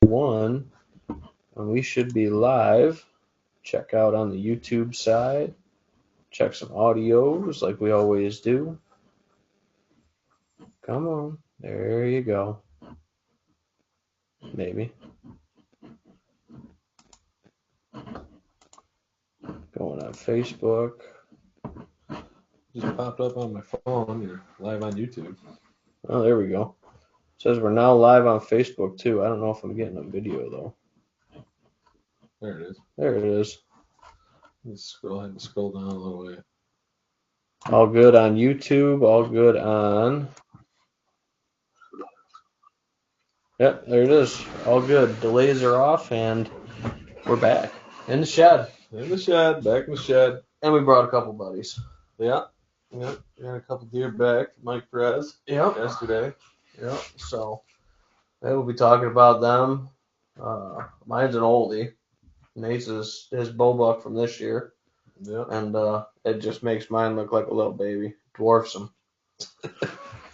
One, and we should be live. Check out on the YouTube side. Check some audios like we always do. Come on. There you go. Maybe. Going on Facebook. Just popped up on my phone. You're live on YouTube. Oh, there we go. Says we're now live on Facebook too. I don't know if I'm getting a video though. There it is. There it is. Just scroll ahead and scroll down a little way. All good on YouTube. All good on. Yep, there it is. All good. Delays are off and we're back in the shed. In the shed, back in the shed. And we brought a couple buddies. Yeah. Yep. Got a couple deer back. Mike Perez. Yep. Yesterday. Yep. So we'll be talking about them. Mine's an oldie. Nate's his bull buck from this year. Yep. And it just makes mine look like a little baby. Dwarfs him.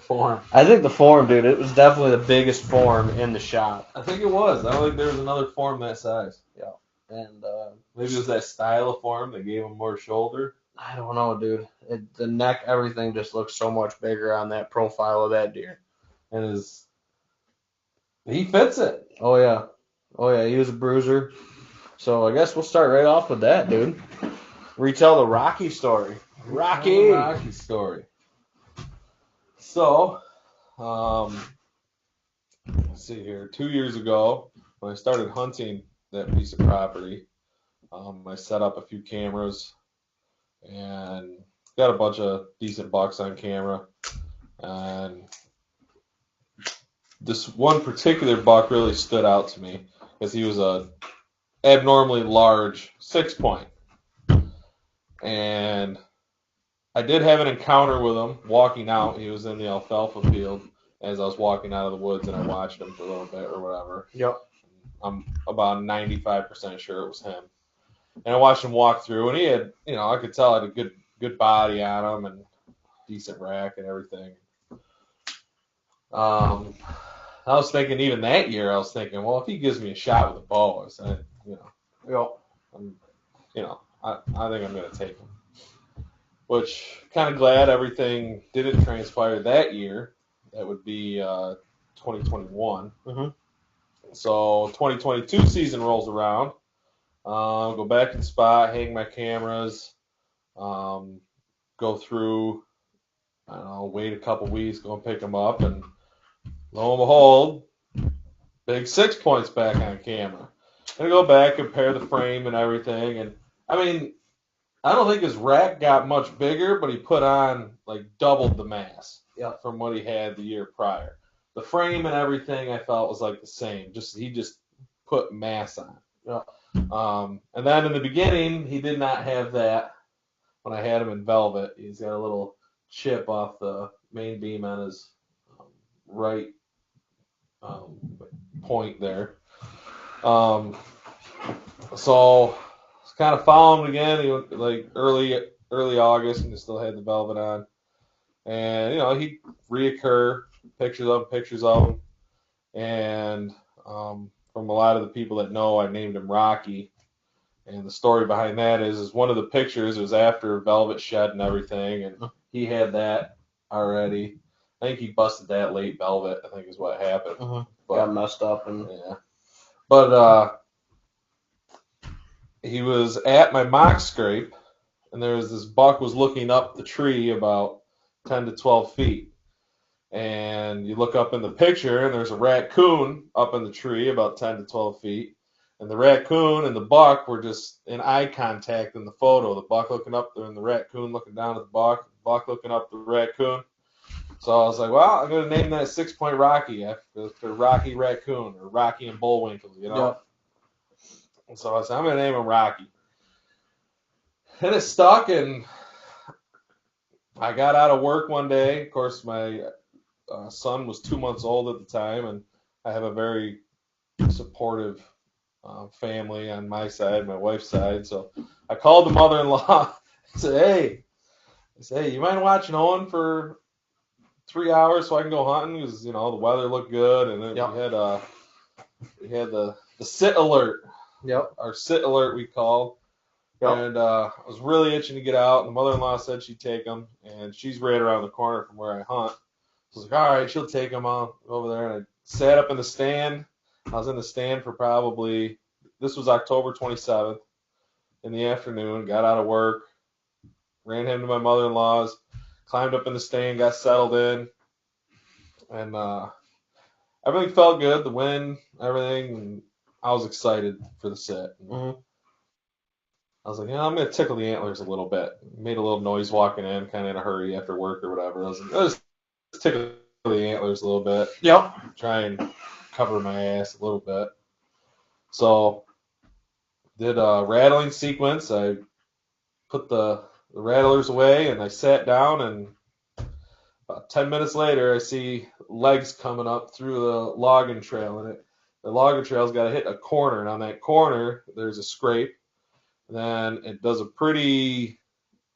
Form. I think the form, dude, it was definitely the biggest form in the shop. I think it was. I don't think there was another form that size. Yeah. And maybe it was that style of form that gave him more shoulder. I don't know, dude. The neck, everything just looks so much bigger on that profile of that deer. And he fits it. Oh yeah. He was a bruiser. So I guess we'll start right off with that, dude. Retell the Rocky story. Rocky story. So, let's see here. 2 years ago, when I started hunting that piece of property, I set up a few cameras and got a bunch of decent bucks on camera. And this one particular buck really stood out to me because he was a abnormally large 6-point. And I did have an encounter with him walking out. He was in the alfalfa field as I was walking out of the woods, and I watched him for a little bit or whatever. Yep. I'm about 95% sure it was him. And I watched him walk through, and he had, I could tell he had a good body on him and decent rack and everything. I was thinking even that year, I was thinking, well, if he gives me a shot with a bow, I said, I think I'm going to take him. Which, kind of glad everything didn't transpire that year. That would be 2021. Mm-hmm. So 2022 season rolls around. Go back to the spot, hang my cameras, go through, wait a couple weeks, go and pick them up, and lo and behold, big 6 points back on camera. And I go back, compare the frame and everything, and I don't think his rack got much bigger, but he put on like doubled the mass from what he had the year prior. The frame and everything I felt was like the same. He just put mass on. Yeah. And then in the beginning, he did not have that. When I had him in velvet, he's got a little chip off the main beam on his right point there. So kind of following him again. He went like early August, and he still had the velvet on. And he'd reoccur, pictures of him, and from a lot of the people that know, I named him Rocky. And the story behind that is one of the pictures was after velvet shed and everything, and he had that already. I think he busted that late velvet, I think is what happened. But, got messed up. Yeah. But he was at my mock scrape, and there was this buck was looking up the tree about 10 to 12 feet. And you look up in the picture, and there's a raccoon up in the tree about 10 to 12 feet. And the raccoon and the buck were just in eye contact in the photo. The buck looking up there and the raccoon looking down at the buck looking up the raccoon. So I was like, well, I'm going to name that 6 Point Rocky after Rocky Raccoon or Rocky and Bullwinkle, Yep. And so I said, I'm going to name him Rocky. And it stuck, and I got out of work one day. Of course, my son was 2 months old at the time, and I have a very supportive family on my side, my wife's side. So I called the mother-in-law and said, hey, you mind watching Owen for 3 hours so I can go hunting? Because, the weather looked good, and then we had we had the sit alert. Yep. Our sit alert we called. Yep. And I was really itching to get out. And the mother-in-law said she'd take them, and she's right around the corner from where I hunt. So I was like, all right, she'll take them. I'll go over there. And I sat up in the stand. I was in the stand for probably, this was October 27th in the afternoon. Got out of work, ran him to my mother-in-law's, climbed up in the stand, got settled in, and everything felt good. The wind, everything. And I was excited for the sit. Mm-hmm. I was like, I'm going to tickle the antlers a little bit. Made a little noise walking in, kind of in a hurry after work or whatever. I was like, let's tickle the antlers a little bit. Yep. Try and cover my ass a little bit. So, did a rattling sequence. I put the rattlers away and I sat down, and about 10 minutes later, I see legs coming up through the logging trail. And the logging trail's got to hit a corner. And on that corner, there's a scrape. Then it does probably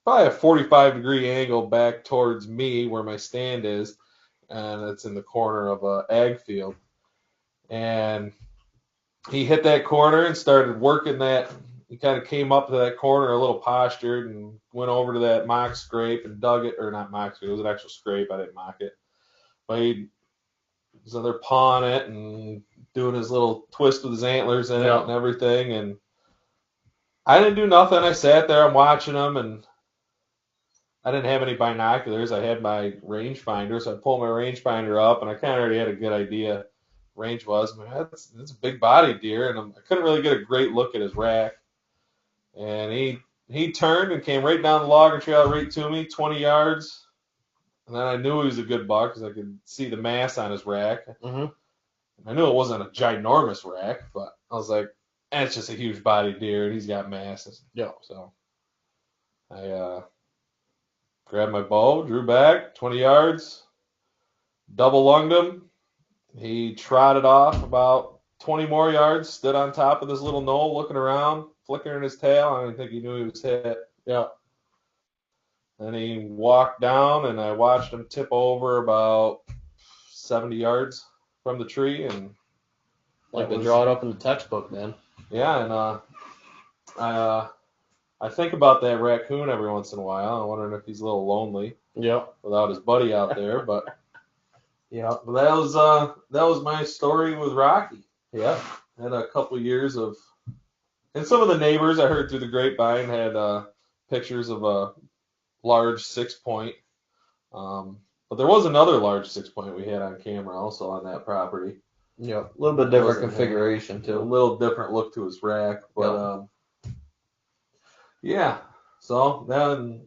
a 45-degree angle back towards me where my stand is, and it's in the corner of a ag field. And he hit that corner and started working that. He kind of came up to that corner a little postured and went over to that mock scrape and dug it, or not mock scrape, it was an actual scrape. I didn't mock it. But he was in there pawing it and doing his little twist with his antlers in it and everything. And I didn't do nothing. I sat there, I'm watching him, and I didn't have any binoculars. I had my rangefinder, so I pulled my rangefinder up, and I kind of already had a good idea range was. I mean, that's a big body deer, and I couldn't really get a great look at his rack. And he turned and came right down the logging trail right to me, 20 yards. And then I knew he was a good buck because I could see the mass on his rack. Mm-hmm. I knew it wasn't a ginormous rack, but I was like, it's just a huge body deer, and he's got mass. Yeah. So I grabbed my bow, drew back 20 yards, double lunged him. He trotted off about 20 more yards, stood on top of this little knoll looking around, flickering his tail. I didn't think he knew he was hit. Yeah. Then he walked down, and I watched him tip over about 70 yards from the tree. And Like they draw it up in the textbook, man. Yeah, and I think about that raccoon every once in a while. I'm wondering if he's a little lonely. Yep. Without his buddy out there, but yeah, but that was my story with Rocky. Yeah. Had a couple years of, and some of the neighbors I heard through the grapevine had pictures of a large 6-point. But there was another large 6-point we had on camera also on that property. Yeah, a little bit different configuration too. A little different look to his rack, but yeah. So then,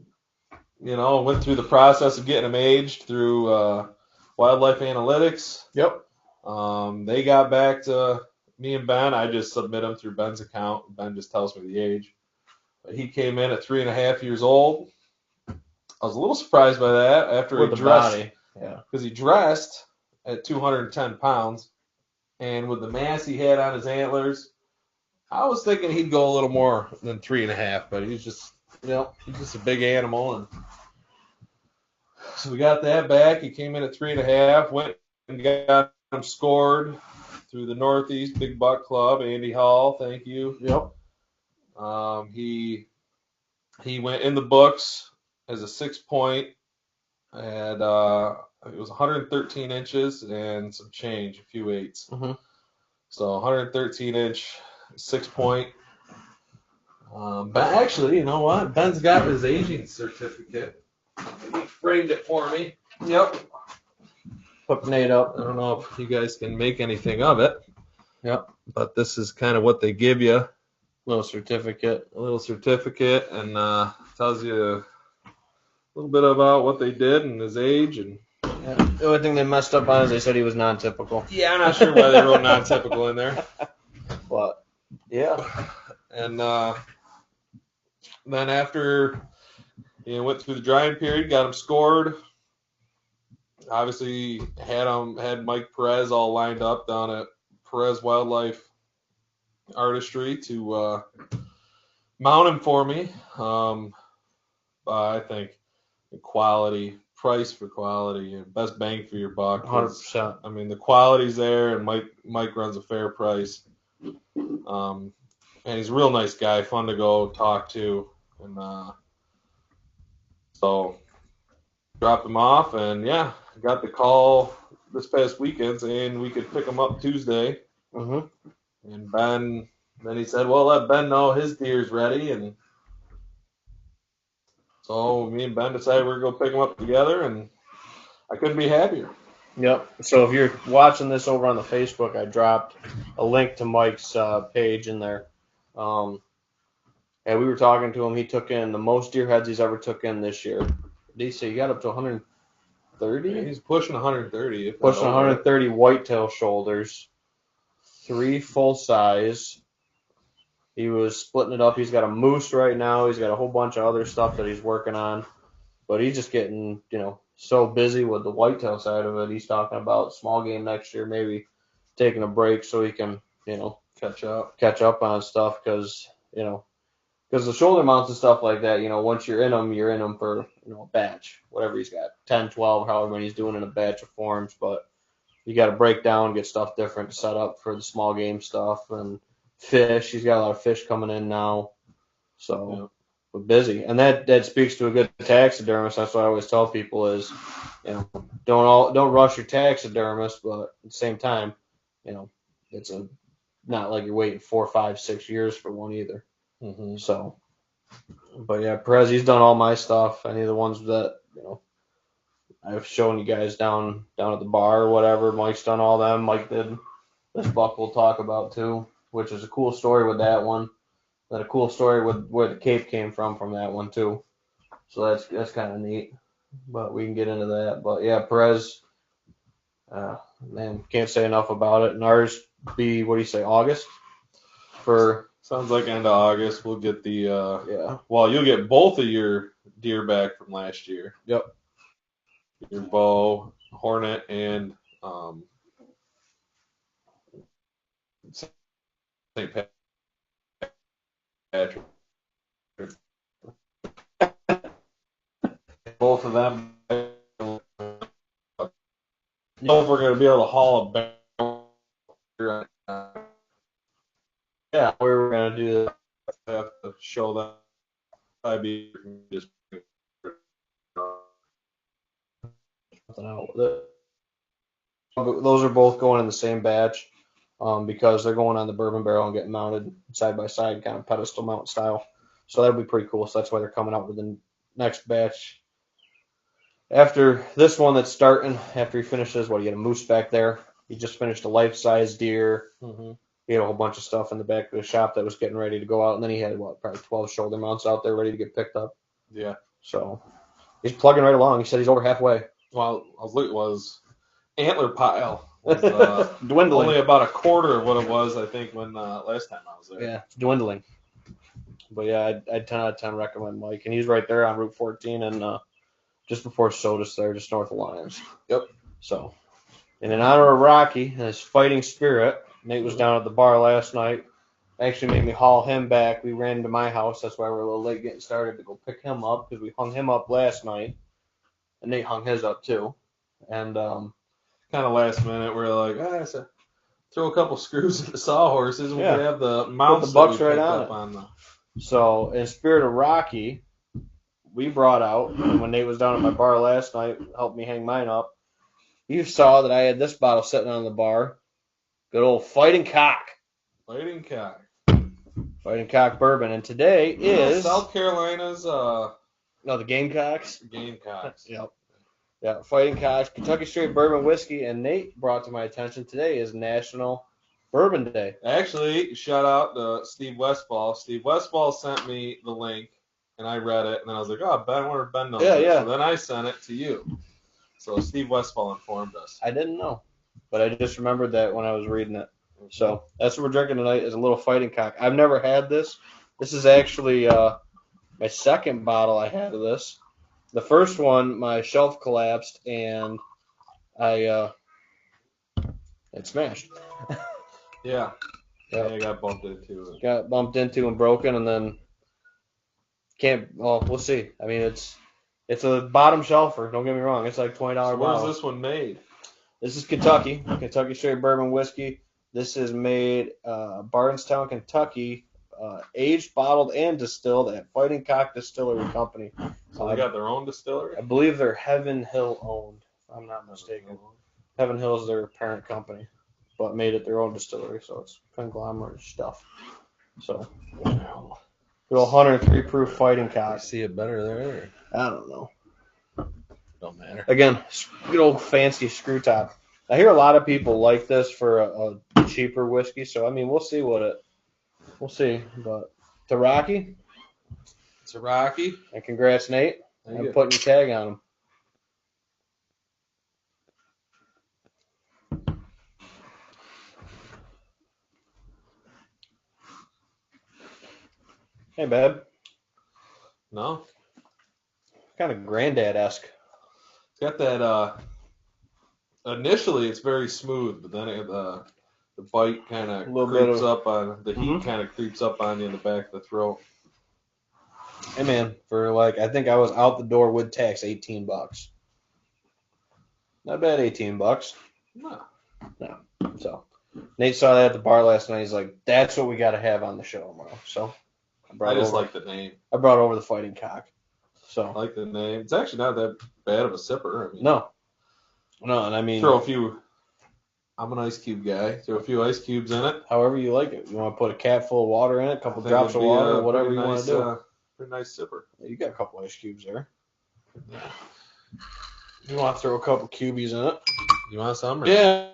went through the process of getting them aged through Wildlife Analytics. Yep. They got back to me and Ben. I just submit them through Ben's account. Ben just tells me the age. But he came in at 3.5 years old. I was a little surprised by that after With he the dressed. body. Yeah. Because he dressed at 210 pounds. And with the mass he had on his antlers, I was thinking he'd go a little more than 3.5, but he's just a big animal. And so we got that back. He came in at 3.5, went and got him scored through the Northeast Big Buck Club. Andy Hall, thank you. Yep. He went in the books as a 6-point. Had it was 113 inches and some change, a few eighths. Mm-hmm. So 113-inch 6-point. But actually, you know what? Ben's got his aging certificate. He framed it for me. Yep. Put Nate up. I don't know if you guys can make anything of it. Yep. But this is kind of what they give you. Little certificate. A little certificate, and tells you a little bit about what they did and his age. And yeah. The only thing they messed up on is they said he was non-typical. Yeah, I'm not sure why they wrote non-typical in there. But, yeah. And then after went through the drying period, got him scored. Obviously had Mike Perez all lined up down at Perez Wildlife Artistry to mount him for me. I think quality, price for quality and best bang for your buck. 100%. I mean, the quality's there, and Mike runs a fair price. And he's a real nice guy, fun to go talk to, and so dropped him off, and yeah, got the call this past weekend saying we could pick him up Tuesday. Mm-hmm. And then he said, well, let Ben know his deer's ready, and so me and Ben decided we were going to pick him up together, and I couldn't be happier. Yep. So if you're watching this over on the Facebook, I dropped a link to Mike's page in there. And we were talking to him. He took in the most deer heads he's ever took in this year. Did he say he got up to 130? Yeah, he's pushing 130. Pushing 130 whitetail shoulders, 3 full size. He was splitting it up. He's got a moose right now. He's got a whole bunch of other stuff that he's working on. But he's just getting, so busy with the whitetail side of it. He's talking about small game next year, maybe taking a break so he can, catch up on stuff because the shoulder mounts and stuff like that, once you're in them for, a batch, whatever he's got, 10, 12, however many he's doing in a batch of forms. But you got to break down, get stuff different to set up for the small game stuff and fish. He's got a lot of fish coming in now. So. Yeah. We're busy, and that speaks to a good taxidermist. That's what I always tell people is, don't rush your taxidermist, but at the same time, it's not like you're waiting 4, 5, 6 years for one either. Mm-hmm. So, but yeah, Perez, he's done all my stuff. Any of the ones that I've shown you guys down at the bar or whatever. Mike's done all them. Mike did this buck we'll talk about too, which is a cool story with that one. Then a cool story with where the cape came from that one too. So that's kind of neat. But we can get into that. But yeah, Perez, man, can't say enough about it. And ours be, what do you say, August? Sounds like end of August. We'll get the well, you'll get both of your deer back from last year. Yep. Your bow, hornet, and St. Patrick. Both of them. I don't know if we're going to be able to haul a bear. Yeah, we were going to do that. I have to show them. I'd be just something out with it. Those are both going in the same batch because they're going on the bourbon barrel and getting mounted side by side, kind of pedestal mount style. So that'll be pretty cool. So that's why they're coming out with the next batch. After this one that's starting, after he finishes, you get a moose back there. He just finished a life-size deer. Mm-hmm. He had a whole bunch of stuff in the back of the shop that was getting ready to go out. And then he had, probably 12 shoulder mounts out there ready to get picked up. Yeah. So he's plugging right along. He said he's over halfway. Well, I was looking, was antler pile was dwindling. Only about a quarter of what it was, I think, when last time I was there. Yeah, it's dwindling. But yeah, I'd 10 out of 10 recommend Mike. And he's right there on Route 14 and just before Sodas there, just north of Lyons. Yep. So, and in honor of Rocky and his fighting spirit, Nate was down at the bar last night. Actually made me haul him back. We ran into my house. That's why we're a little late getting started to go pick him up because we hung him up last night. And Nate hung his up too. And kind of last minute, we're like, so throw a couple screws in the sawhorses and we could have the mounts put the bucks right on it. So, in spirit of Rocky, we brought out, when Nate was down at my bar last night, helped me hang mine up, you saw that I had this bottle sitting on the bar. Good old Fighting Cock. Fighting Cock. Fighting Cock bourbon. And today is South Carolina's no, the Gamecocks. Gamecocks. Yep. Yeah, Fighting Cock, Kentucky Straight Bourbon Whiskey, and Nate brought to my attention today is National Bourbon Day. Actually, shout out to Steve Westfall. Steve Westfall sent me the link, and I read it, and then I was like, oh, Ben, I wonder if Ben knows it. Yeah. So then I sent it to you. So Steve Westfall informed us. I didn't know, but I just remembered that when I was reading it. So that's what we're drinking tonight is a little Fighting Cock. I've never had this. This is actually my second bottle I had of this. The first one, my shelf collapsed, and it smashed. Yeah. Yep. Yeah, I got bumped into it. Got bumped into and broken, and then we'll see. I mean, it's It's a bottom shelfer. Don't get me wrong. It's like $20 So where's bottle. this one made? This is Kentucky Straight Bourbon Whiskey. This is made Bardstown, Kentucky, aged, bottled, and distilled at Fighting Cock Distillery Company. So they got their own distillery? I believe they're Heaven Hill owned, if I'm not mistaken. Heaven Hill is their parent company, but made it their own distillery, so it's conglomerate stuff. So, good old 103 proof Fighting I Cock. see it better there. I don't know. Don't matter. Again, good old fancy screw top. I hear a lot of people like this for a cheaper whiskey, so I mean, we'll see. But to Rocky, It's a Rocky. and congrats, Nate, Thank on you. putting your tag on him. Hey, babe. No, Kind of granddad-esque. it's got that. Initially, it's very smooth, but then the bite kind of A little bit creeps of- up on the heat. Kind of creeps up on you in the back of the throat. Hey, man, for I think I was out the door with tax, $18. Not bad, $18. No. So Nate saw that at the bar last night. He's like, "That's what we got to have on the show tomorrow." So I just like the name. I brought over the Fighting Cock. I So like the name. It's actually not that bad of a sipper. I mean, no, and I mean, throw a few. I'm an ice cube guy. Throw a few ice cubes in it. however you like it. You want to put a cap full of water in it, a couple I think drops it'd of be water, a whatever pretty you want nice, to do. Pretty nice sipper. You got a couple ice cubes there. Yeah. You want to throw a couple cubies in it? You want some? Or? Yeah.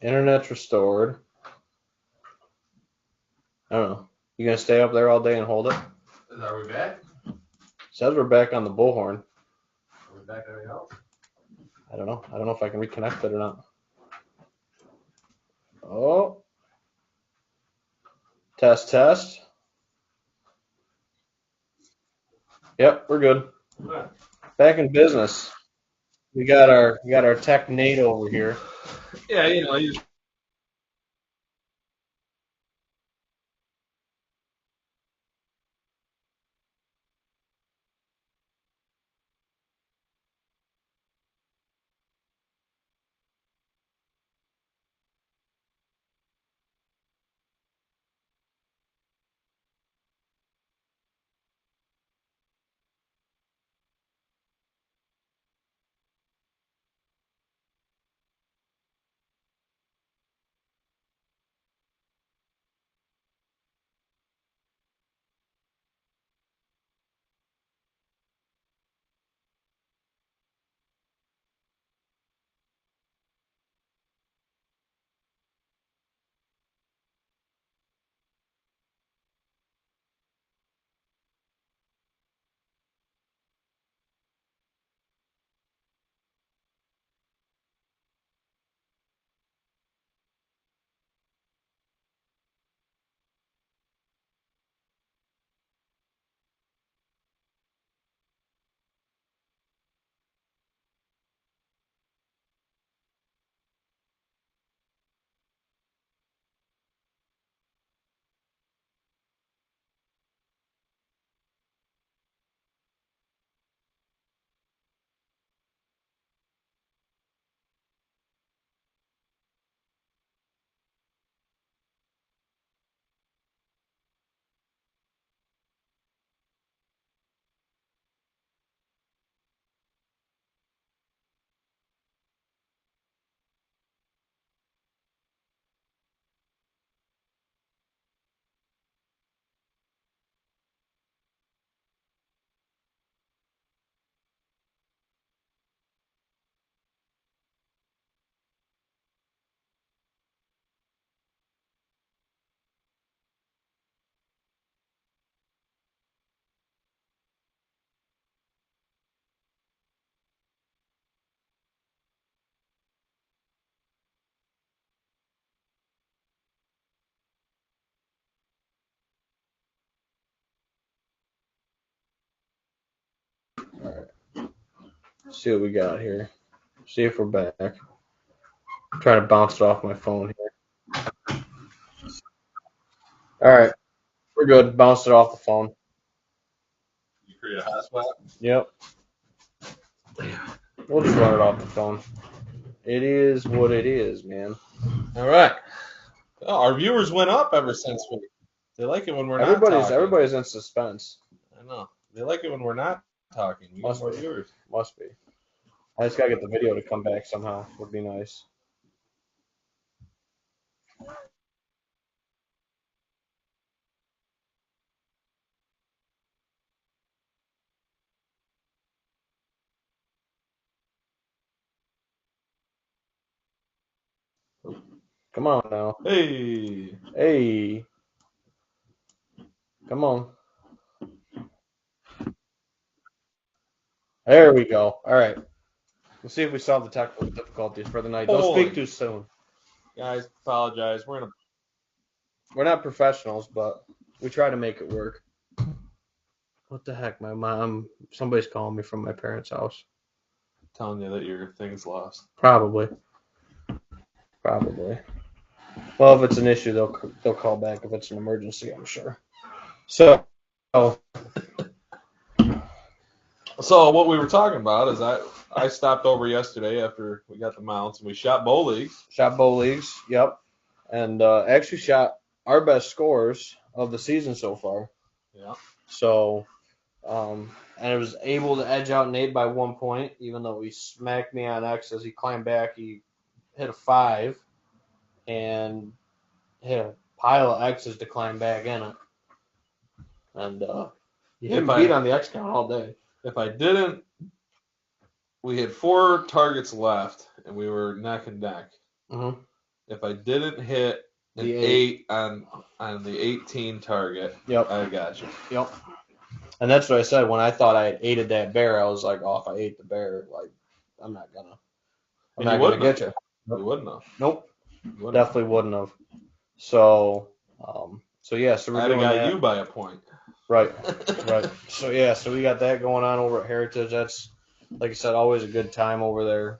Internet's restored. I don't know. You gonna stay up there all day and hold it? Are we back? Says we're back on the bullhorn. Are we back everything else? I don't know. I don't know if I can reconnect it or not. Oh. Test, test. Yep, we're good. Back in business. We got our tech Nate over here. Yeah, you See what we got here. See if we're back. I'm trying to bounce it off my phone here. All right, we're good. Bounced it off the phone. You create a hotspot? Yep. We'll just run it off the phone. It is what it is, man. All right. Oh, our viewers went up ever since we. They like it when we're not talking. Everybody's in suspense. I know. They like it when we're not talking. We get Must more be. viewers. Must be. I just gotta get the video to come back somehow. Would be nice. Come on now. Hey. Hey. Come on. There we go. All right. We'll see if we solve the technical difficulties for the night. Don't Holy. speak too soon. Guys, apologize. We're not professionals, but we try to make it work. What the heck? My mom, somebody's calling me from my parents' house. Telling you that your thing's lost. Probably. Well, if it's an issue, they'll call back. If it's an emergency, I'm sure. So, So what we were talking about is I stopped over yesterday after we got the mounts and we shot bow leagues. shot bow leagues. Yep. And actually shot our best scores of the season so far. Yeah. So, and I was able to edge out Nate by 1 point, even though he smacked me on X as he climbed back. He hit a 5 and hit a pile of X's to climb back in it. And you hit beat on the X count all day. If I didn't, we had 4 targets left and we were neck and neck. Mm-hmm. If I didn't hit an The 8 on the 18 target, Yep. I got you. Yep. And that's what I said when I thought I had aided that bear. I was like, oh, if I ate the bear, like, I'm not gonna get you. You wouldn't have. Nope. You wouldn't Definitely wouldn't have. So yeah. So we're I'd doing have got that. you by a point. Right. So yeah. So we got that going on over at Heritage. That's, like I said, always a good time over there.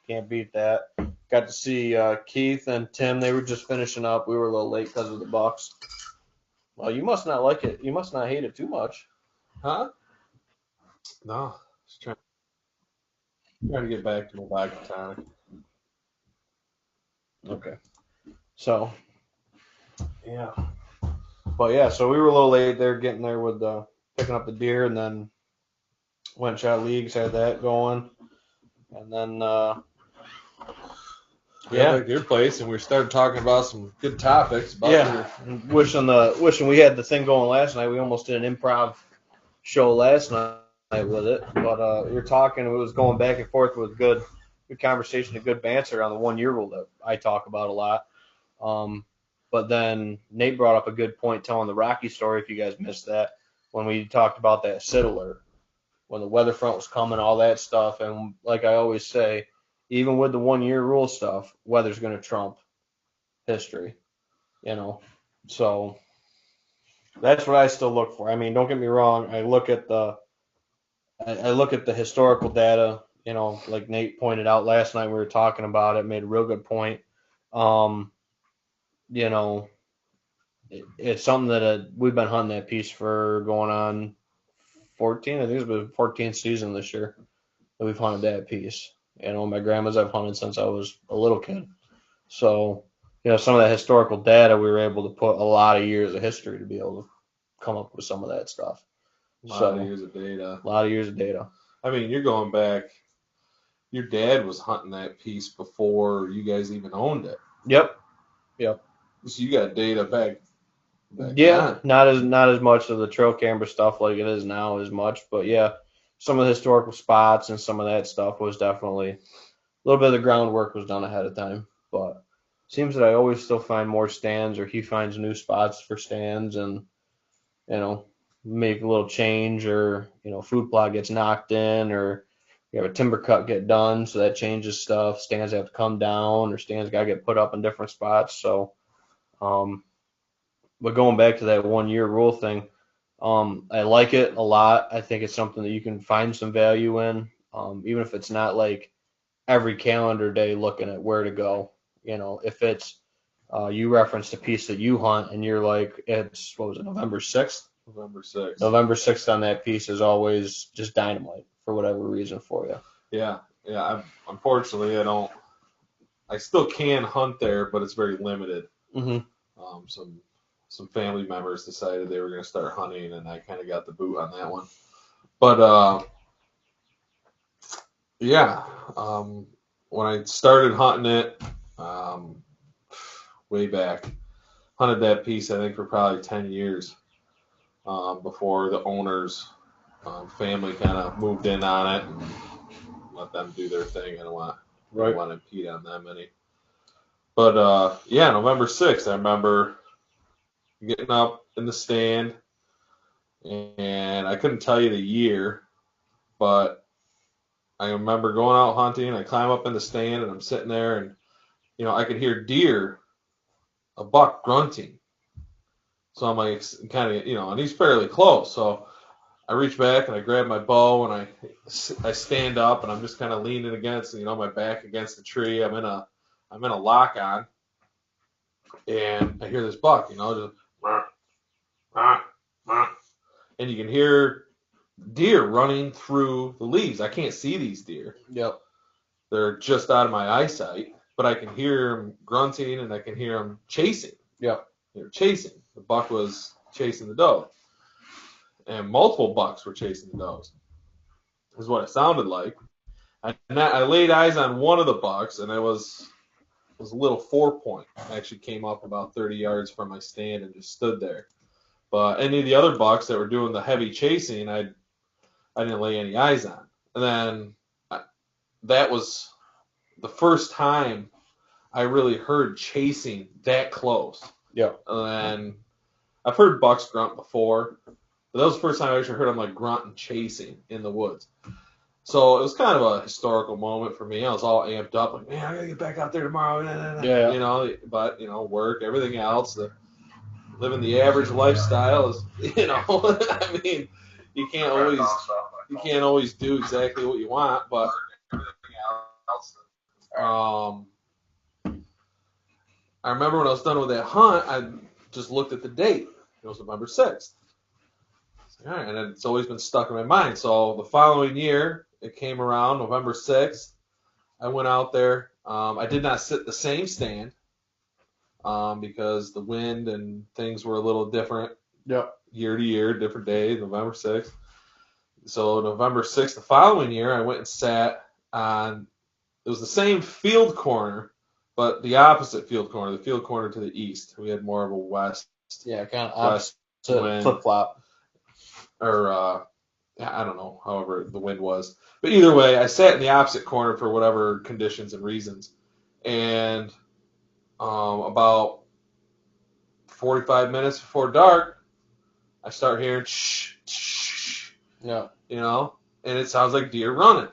Can't beat that. Got to see Keith and Tim. They were just finishing up. We were a little late because of the Bucks. Well, you must not like it. You must not hate it too much. Huh? No. Just trying to get back to my vodka tonic. Okay. So, yeah. But yeah, so we were a little late there getting there with picking up the deer, and then went and shot leagues, had that going. And then, Yeah, back to your place, and we started talking about some good topics. About wishing we had the thing going last night. We almost did an improv show last night with it, but we were talking. It was going back and forth with good conversation and good banter on the 1 year rule that I talk about a lot. But then Nate brought up a good point telling the Rocky story, if you guys missed that, when we talked about that SID alert, when the weather front was coming, all that stuff. And like I always say, even with the 1 year rule stuff, weather's going to trump history, So that's what I still look for. I mean, don't get me wrong. I look at the historical data, like Nate pointed out last night, we were talking about it, made a real good point. It's something that we've been hunting that piece for going on 14. I think it's been 14th season this year that we've hunted that piece. My grandma's I've hunted since I was a little kid. So, some of that historical data, we were able to put a lot of years of history to be able to come up with some of that stuff. A lot of years of data. I mean, you're going back. Your dad was hunting that piece before you guys even owned it. Yep. So you got data back yeah, then. Not as much of the trail camera stuff like it is now as much, but yeah, some of the historical spots and some of that stuff was definitely a little bit of the groundwork was done ahead of time. But it seems that I always still find more stands, or he finds new spots for stands, and make a little change, or food plot gets knocked in, or you have a timber cut get done, so that changes stuff. Stands have to come down, or stands got to get put up in different spots. So, but going back to that 1 year rule thing, I like it a lot. I think it's something that you can find some value in. even if it's not like every calendar day looking at where to go. If it's you referenced a piece that you hunt and you're like, it's, what was it, November 6th? November 6th. November 6th on that piece is always just dynamite for whatever reason for you. Yeah. Unfortunately, I still can hunt there, but it's very limited. Mm-hmm. Some family members decided they were going to start hunting, and I kind of got the boot on that one. But yeah, when I started hunting it, way back, hunted that piece I think for probably 10 years before the owner's family kind of moved in on it and let them do their thing. I don't want to impede on them any. But yeah, November 6th, I remember getting up in the stand, and I couldn't tell you the year, but I remember going out hunting. I climb up in the stand, and I'm sitting there, and I could hear a buck grunting. So I'm like, kind of, and he's fairly close. So I reach back and I grab my bow and I stand up and I'm just kind of leaning against, my back against the tree. I'm in a lock on, and I hear this buck, just and you can hear deer running through the leaves. I can't see these deer. Yep. They're just out of my eyesight, but I can hear them grunting and I can hear them chasing. Yep. They were chasing. The buck was chasing the doe. And multiple bucks were chasing the does. Is what it sounded like. I laid eyes on one of the bucks, and it was a little 4-point. I actually came up about 30 yards from my stand and just stood there. But any of the other bucks that were doing the heavy chasing, I didn't lay any eyes on. And then that was the first time I really heard chasing that close. Yeah. And I've heard bucks grunt before, but that was the first time I actually heard them like grunt and chasing in the woods. So it was kind of a historical moment for me. I was all amped up, like, man, I gotta get back out there tomorrow. Yeah. But work, everything else, living the average lifestyle is, I mean, you can't always do exactly what you want, but I remember when I was done with that hunt, I just looked at the date. It was November 6th. All right, and it's always been stuck in my mind. So the following year, it came around November 6th. I went out there. I did not sit the same stand because the wind and things were a little different. Yep. Year to year, different day, November 6th. So November 6th, the following year, I went and sat on, it was the same field corner, but the opposite field corner, the field corner to the east. We had more of a west. Yeah, kind of opposite flip-flop. Or, I don't know, however the wind was. But either way, I sat in the opposite corner for whatever conditions and reasons. And about 45 minutes before dark, I start hearing shh, shh, yeah, and it sounds like deer running.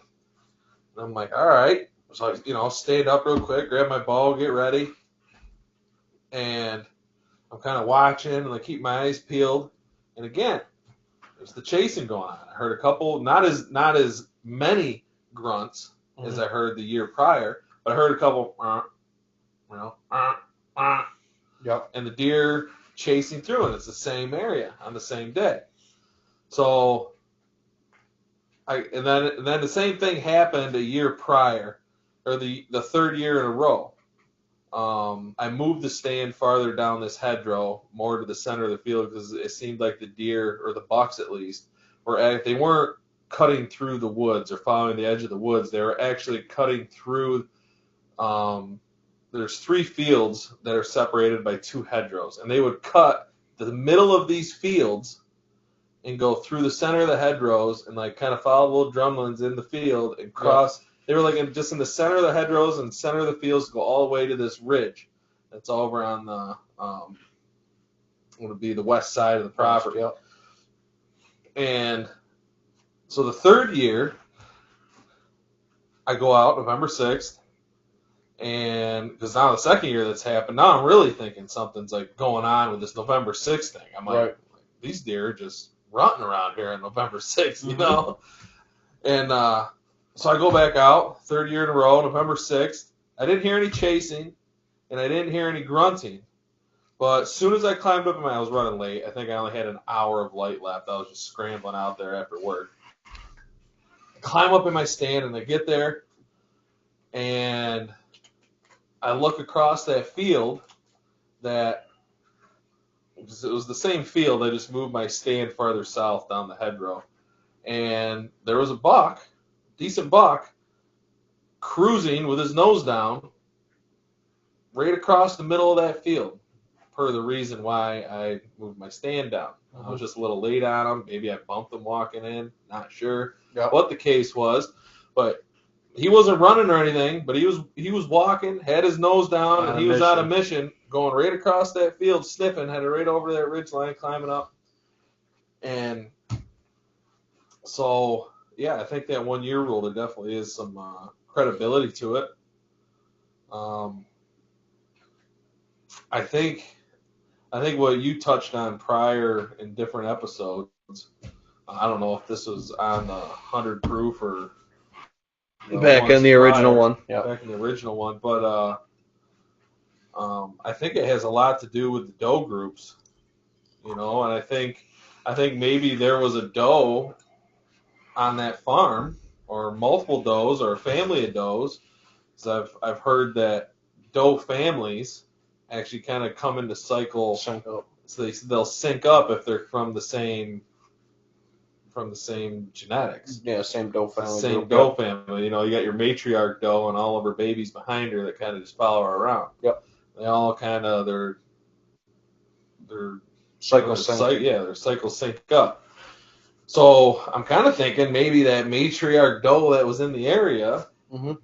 And I'm like, all right. So I, stand up real quick, grab my bow, get ready. And I'm kind of watching and I keep my eyes peeled. And again, there's the chasing going on. I heard a couple, not as many grunts as I heard the year prior, but I heard a couple, yep. And the deer chasing through, and it's the same area on the same day. So, and then the same thing happened a year prior, or the third year in a row. I moved the stand farther down this hedgerow, more to the center of the field, because it seemed like the deer, or the bucks at least, they weren't cutting through the woods or following the edge of the woods. They were actually cutting through. There's 3 fields that are separated by 2 hedgerows, and they would cut the middle of these fields and go through the center of the hedgerows and like kind of follow the little drumlins in the field and cross. Yep. They were like just in the center of the hedgerows and center of the fields, go all the way to this ridge that's over on the would be the west side of the property. Yep. And so the third year, I go out November 6th, and because now the second year that's happened, now I'm really thinking something's like going on with this November 6th thing. I'm like, these deer are just running around here on November 6th, And So I go back out, third year in a row, November 6th. I didn't hear any chasing, and I didn't hear any grunting. But as soon as I climbed up, I was running late. I think I only had an hour of light left. I was just scrambling out there after work. I climb up in my stand, and I get there, and I look across that field that it was the same field. I just moved my stand farther south down the hedgerow. And there was a buck, decent buck, cruising with his nose down right across the middle of that field, per the reason why I moved my stand down. I was just a little late on him. Maybe I bumped him walking in. Not sure what the case was, but he wasn't running or anything. But he was walking, had his nose down, and he was on a mission, going right across that field, sniffing, headed right over that ridge line, climbing up. And so, yeah, I think that 1 year rule, there definitely is some credibility to it. I think what you touched on prior in different episodes, I don't know if this was on the 100 proof or back in the original one. Yeah. Back in the original one, but I think it has a lot to do with the doe groups, and I think maybe there was a doe on that farm, or multiple does, or a family of does. So I've heard that doe families actually kind of come into cycle. Sync up. So they'll sync up if they're from the same genetics. Yeah, same doe family. Same doe family. You got your matriarch doe and all of her babies behind her that kind of just follow her around. Yep. They all kind of their cycle sync. Their cycle sync up. So I'm kind of thinking maybe that matriarch doe that was in the area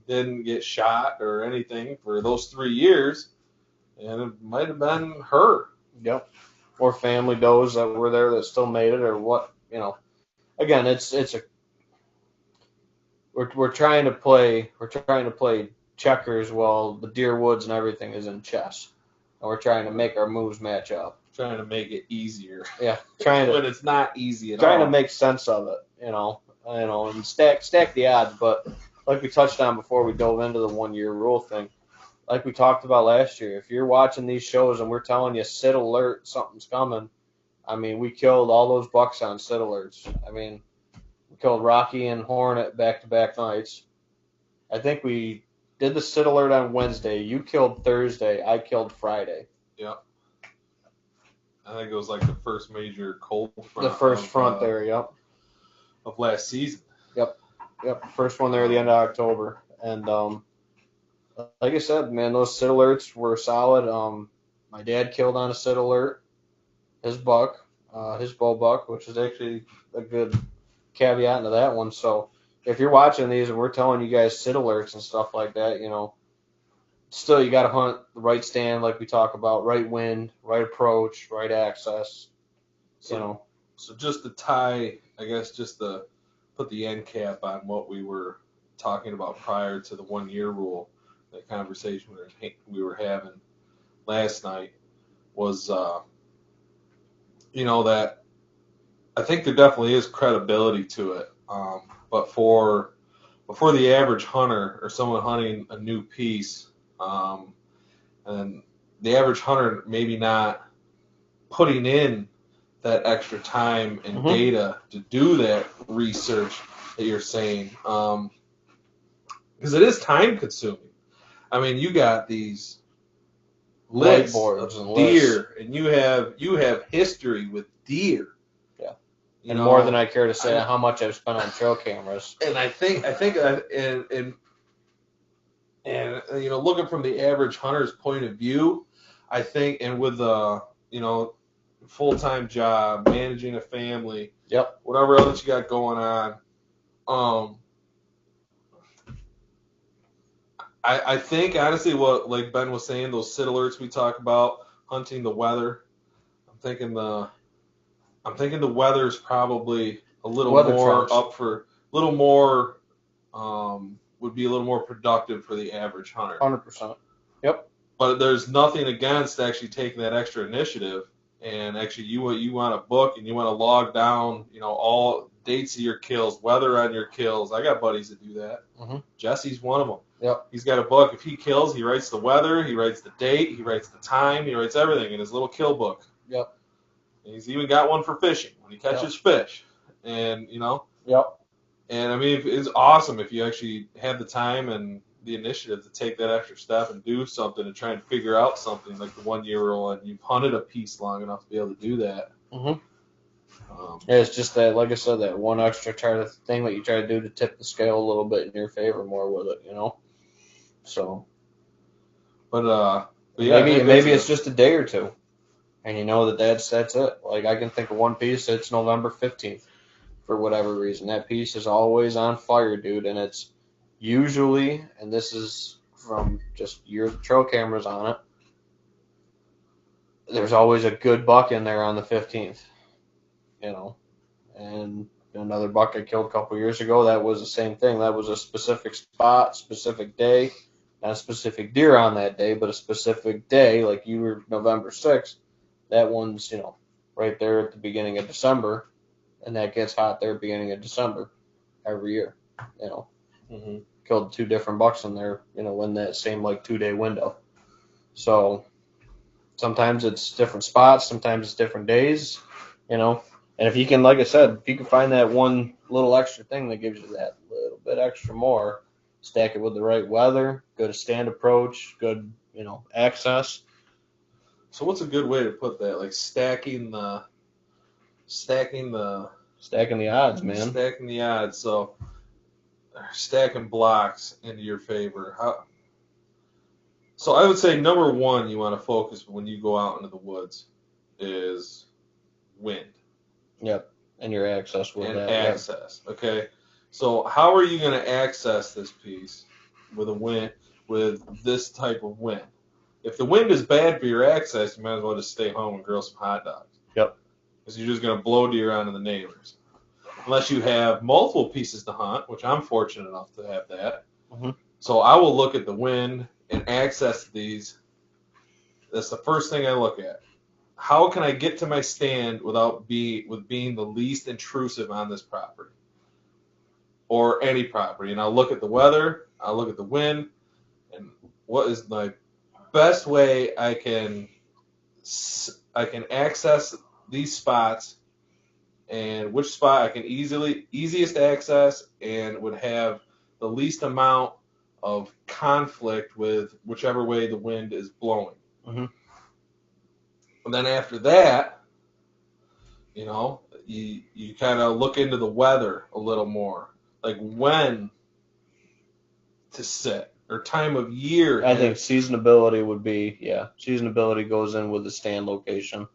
didn't get shot or anything for those 3 years, and it might have been her. Yep. Or family does that were there that still made it, or what, Again, we're trying to play checkers while the deer woods and everything is in chess, and we're trying to make our moves match up. Trying to make it easier. Yeah, but it's not easy at all. Trying to make sense of it, and stack the odds. But like we touched on before we dove into the 1 year rule thing, like we talked about last year, if you're watching these shows and we're telling you sit alert, something's coming. I mean, we killed all those bucks on sit alerts. I mean, we killed Rocky and Hornet back-to-back nights. I think we did the sit alert on Wednesday. You killed Thursday. I killed Friday. Yeah. I think it was like the first major cold front. The first front there, yep. Of last season. Yep. First one there at the end of October. And like I said, man, those sit alerts were solid. My dad killed on a sit alert. His buck, his bull buck, which is actually a good caveat into that one. So if you're watching these and we're telling you guys sit alerts and stuff like that, still you got to hunt the right stand like we talk about, right wind, right approach, right access, So just to tie, I guess, just to put the end cap on what we were talking about prior to the 1 year rule, that conversation we were having last night was, that I think there definitely is credibility to it. But for the average hunter or someone hunting a new piece, and the average hunter maybe not putting in that extra time and data to do that research that you're saying, because it is time consuming. I mean, you got these lists of deer, and you have history with deer. Yeah, and more than I care to say how much I've spent on trail cameras. And I think looking from the average hunter's point of view, I think, and with a full-time job, managing a family, whatever else you got going on, I think honestly what like Ben was saying, those sit alerts we talk about, hunting the weather, I'm thinking the weather's probably a little more up for a little more would be a little more productive for the average hunter. 100%. Yep. But there's nothing against actually taking that extra initiative, and actually you want to book and you want to log down, all dates of your kills, weather on your kills. I got buddies that do that. Mhm. Jesse's one of them. Yep. He's got a book. If he kills, he writes the weather, he writes the date, he writes the time, he writes everything in his little kill book. Yep. And he's even got one for fishing when he catches fish. And, you know. Yep. And, I mean, it's awesome if you actually have the time and the initiative to take that extra step and do something and try and figure out something like the 1 year rule, and you've hunted a piece long enough to be able to do that. Mhm. Yeah, it's just that, like I said, that one extra thing that you try to do to tip the scale a little bit in your favor more with it, you know. So, but yeah, maybe it's just a day or two, and you know that's it. Like I can think of one piece. It's November 15th, for whatever reason. That piece is always on fire, dude, and it's usually, and this is from just your trail cameras on it. There's always a good buck in there on the 15th. You know, and another buck I killed a couple years ago, that was the same thing. That was a specific spot, specific day, not a specific deer on that day, but a specific day, like you were November 6th. That one's, you know, right there at the beginning of December, and that gets hot there at the beginning of December every year, you know. Mm-hmm. Killed 2 different bucks in there, you know, in that same, like, 2-day window. So sometimes it's different spots, sometimes it's different days, you know. And if you can, like I said, if you can find that one little extra thing that gives you that little bit extra more, stack it with the right weather, good stand approach, good, you know, access. So what's a good way to put that? Like stacking the Stacking the odds, man. Stacking the odds. So stacking blocks into your favor. So I would say number one you want to focus when you go out into the woods is wind. Yep. And your access with and that. access. Yep. Okay. So how are you going to access this piece with a wind, with this type of wind? If the wind is bad for your access, you might as well just stay home and grill some hot dogs. Yep. Because you're just going to blow deer onto the neighbors. Unless you have multiple pieces to hunt, which I'm fortunate enough to have that. Mm-hmm. So I will look at the wind and access these. That's the first thing I look at. How can I get to my stand without being the least intrusive on this property or any property? And I'll look at the weather, I'll look at the wind, and what is my best way I can access these spots, and which spot I can easiest access and would have the least amount of conflict with whichever way the wind is blowing. Mm-hmm. And then after that, you know, you kind of look into the weather a little more, like when to sit or time of year. I think seasonability would be, seasonability goes in with the stand location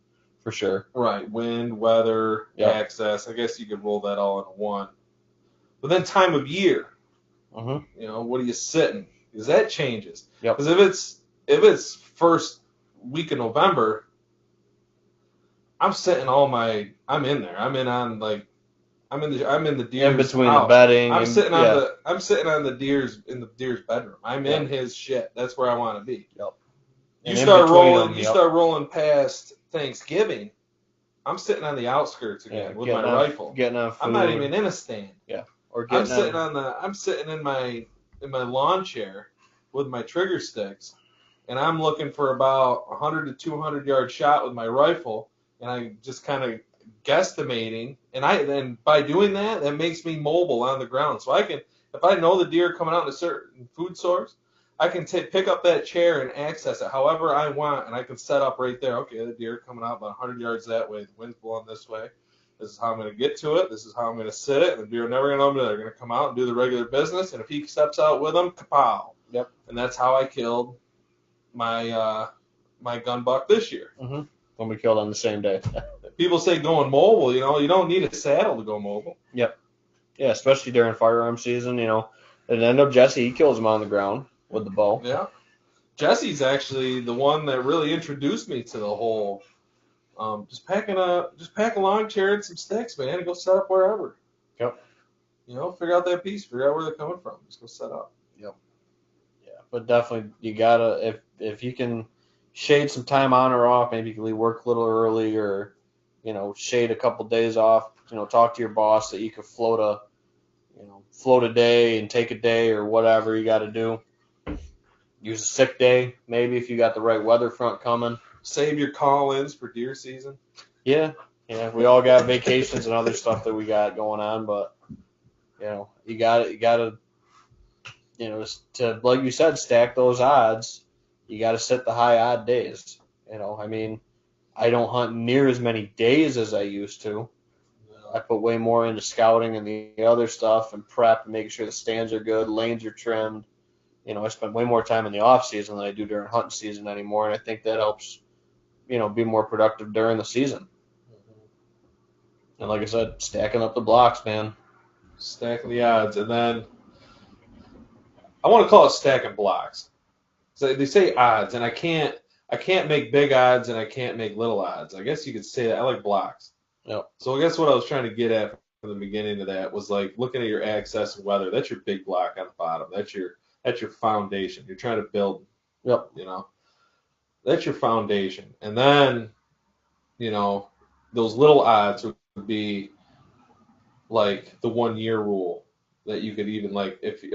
for sure. Right, wind, weather, access. I guess you could roll that all into one. But then time of year, mm-hmm. You know, what are you sitting? Because that changes. Yep. Because if it's first week of November, I'm sitting I'm in there. I'm in the deer's in between house. the bedding. I'm sitting on the deer's bedroom. I'm in his shit. That's where I want to be. Yep. You start rolling past Thanksgiving. I'm sitting on the outskirts again with my rifle. Getting on food. I'm not even in a stand. Yeah. I'm sitting in my lawn chair with my trigger sticks, and I'm looking for about 100 to 200 yard shot with my rifle, and I just kind of guesstimating, and by doing that makes me mobile on the ground. So I can, if I know the deer coming out in a certain food source, I can pick up that chair and access it however I want, and I can set up right there. Okay, the deer coming out about 100 yards that way. The wind's blowing this way. This is how I'm going to get to it. This is how I'm going to sit it. And the deer are never going to know me. They're going to come out and do the regular business. And if he steps out with them, kapow. Yep. And that's how I killed my my gun buck this year. Mm-hmm. When we killed on the same day. People say going mobile. You know, you don't need a saddle to go mobile. Yep. Yeah, especially during firearm season. You know, and I know Jesse, he kills them on the ground with the bow. Yeah. Jesse's actually the one that really introduced me to the whole. Just pack a lawn chair and some sticks, man, and go set up wherever. Yep. You know, figure out that piece, figure out where they're coming from. Just go set up. Yep. Yeah, but definitely you gotta if you can shade some time on or off, maybe you can leave work a little early or shade a couple days off. Talk to your boss that you could float a day and take a day or whatever you got to do. Use a sick day, maybe if you got the right weather front coming. Save your call-ins for deer season. Yeah, we all got vacations and other stuff that we got going on, but you got to to, like you said, stack those odds. You got to set the high odd days. I mean, I don't hunt near as many days as I used to. I put way more into scouting and the other stuff and prep and making sure the stands are good, lanes are trimmed. I spend way more time in the off season than I do during hunting season anymore, and I think that helps, be more productive during the season. And like I said, stacking up the blocks, man. Stacking the odds, and then I want to call it stacking blocks. So they say odds, and I can't make big odds and I can't make little odds. I guess you could say that. I like blocks. Yep. So I guess what I was trying to get at from the beginning of that was like looking at your access and weather. That's your big block on the bottom. That's your foundation. You're trying to build. Yep. That's your foundation, and then those little odds would be like the 1 year rule that you could even like if the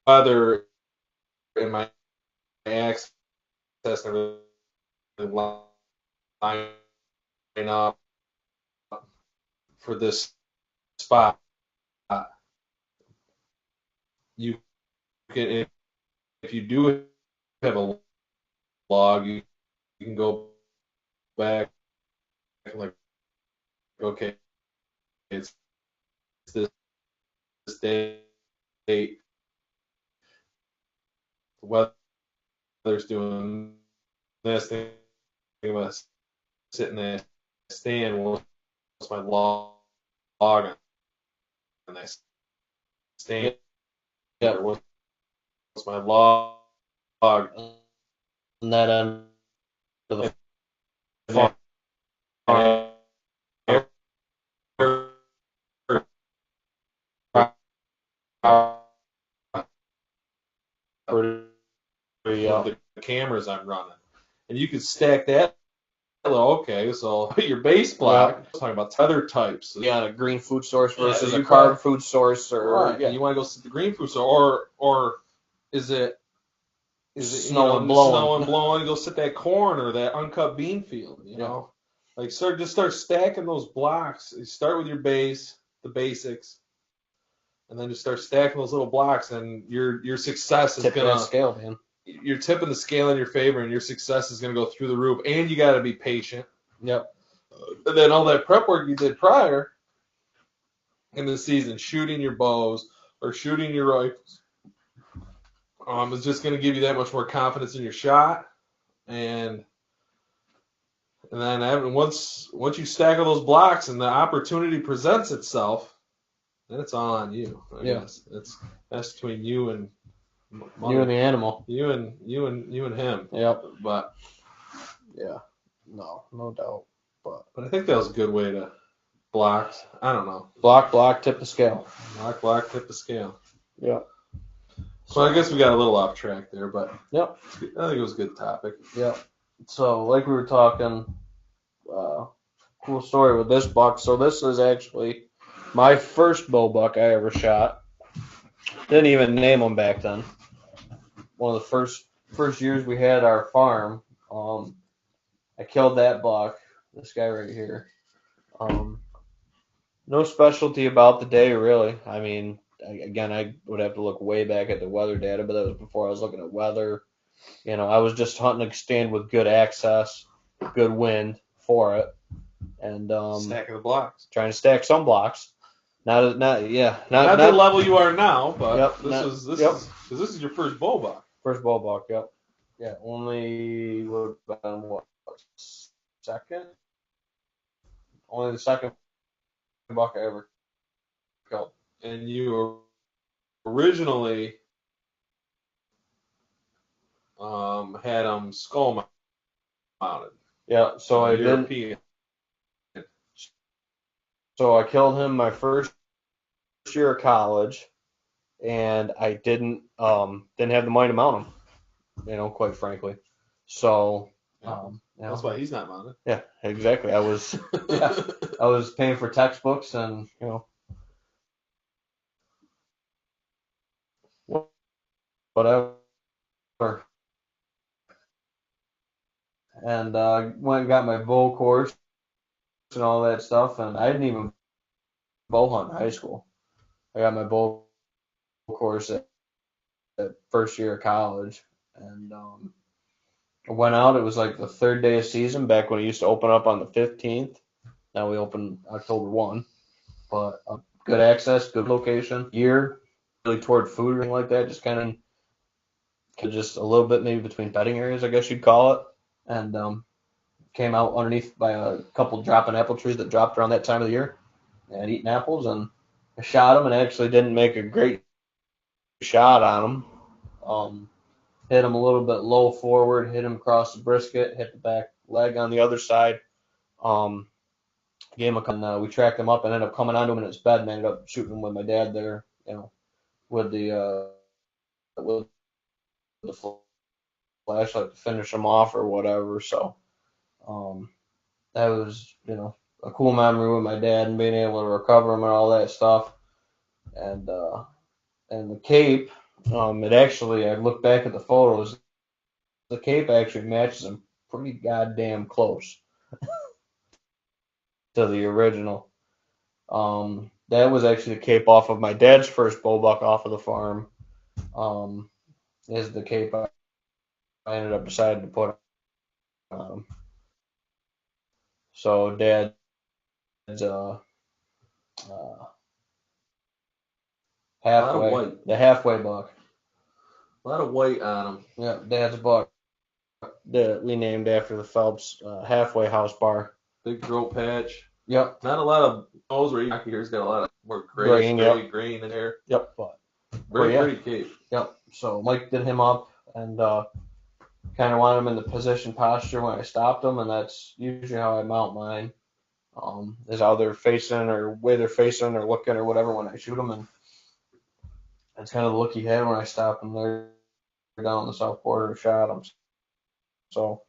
weather and my access and everything line up for this spot. You can, if you do have a log, you can go back and like, okay, it's this date. The weather's doing this thing. I'm gonna sit in that stand. What's my log on that stand? Yeah. What's my log? And that end of the farm. The cameras I'm running, and you could stack that. Okay, so your base block. Yeah. Talking about tether types. Yeah, a green food source versus a carb food source, or you want to go to the green food source, or is it snow and blowing? Snow and blowing. Go sit that corn or that uncut bean field. Like start stacking those blocks. You start with your base, the basics, and then just start stacking those little blocks, and your success is gonna scale, man. You're tipping the scale in your favor, and your success is gonna go through the roof. And you got to be patient. Yep. And then all that prep work you did prior in the season, shooting your bows or shooting your rifles, is just gonna give you that much more confidence in your shot. And then once you stack all those blocks and the opportunity presents itself, then it's all on you. I guess that's between you and you and the animal. You and him. Yep. But yeah, no doubt. But I think that was a good way to blocks. I don't know. Block, tip the scale. Block, tip the scale. Yeah. So I guess we got a little off track there, but yep. I think it was a good topic. Yep. So like we were talking, cool story with this buck. So this is actually my first bow buck I ever shot. Didn't even name him back then. One of the first years we had our farm, I killed that buck. This guy right here. No specialty about the day, really. I mean, again, I would have to look way back at the weather data, but that was before I was looking at weather. I was just hunting a stand with good access, good wind for it, and stacking the blocks. Trying to stack some blocks. Not the level you are now, but this is your first bow buck. First bow buck, yep. Yeah, only would have been what, second? Only the second buck I ever killed. And you originally had them skull mounted. Yeah, so I European. So I killed him my first year of college, and I didn't have the money to mount him, quite frankly. So You know? That's why he's not mounted. Yeah, exactly. I was paying for textbooks and whatever, and went and got my bow course and all that stuff. And I didn't even bow hunt in high school. I got my bow course at first year of college, and I went out. It was like the third day of season back when it used to open up on the 15th. Now we open October 1, but good access, good location, year really toward food or anything like that. Just kind of just a little bit maybe between bedding areas, I guess you'd call it, and came out underneath by a couple dropping apple trees that dropped around that time of the year and eating apples, and I shot them and actually didn't make a great shot on them. Hit him a little bit low forward, hit him across the brisket, hit the back leg on the other side. Um, Gave him we tracked him up and ended up coming onto him in his bed and ended up shooting him with my dad there, with with the flashlight to finish him off or whatever. So that was a cool memory with my dad and being able to recover him and all that stuff. And the cape, it actually I look back at the photos, the cape actually matches him pretty goddamn close to the original. That was actually the cape off of my dad's first bow buck off of the farm. Is the cape I ended up deciding to put on him. So dad's the halfway buck. A lot of white on him. Yeah, dad's buck that we named after the Phelps halfway house bar. Big throat patch. Yep. Not a lot of nose where he's got a lot of more grain in there. Yep. But very pretty cape. Yep. So Mike did him up and kind of wanted him in the position posture when I stopped him, and that's usually how I mount mine. Is how they're facing or way they're facing or looking or whatever when I shoot them, and that's kind of the look he had when I stopped him there down the south border and shot him. So,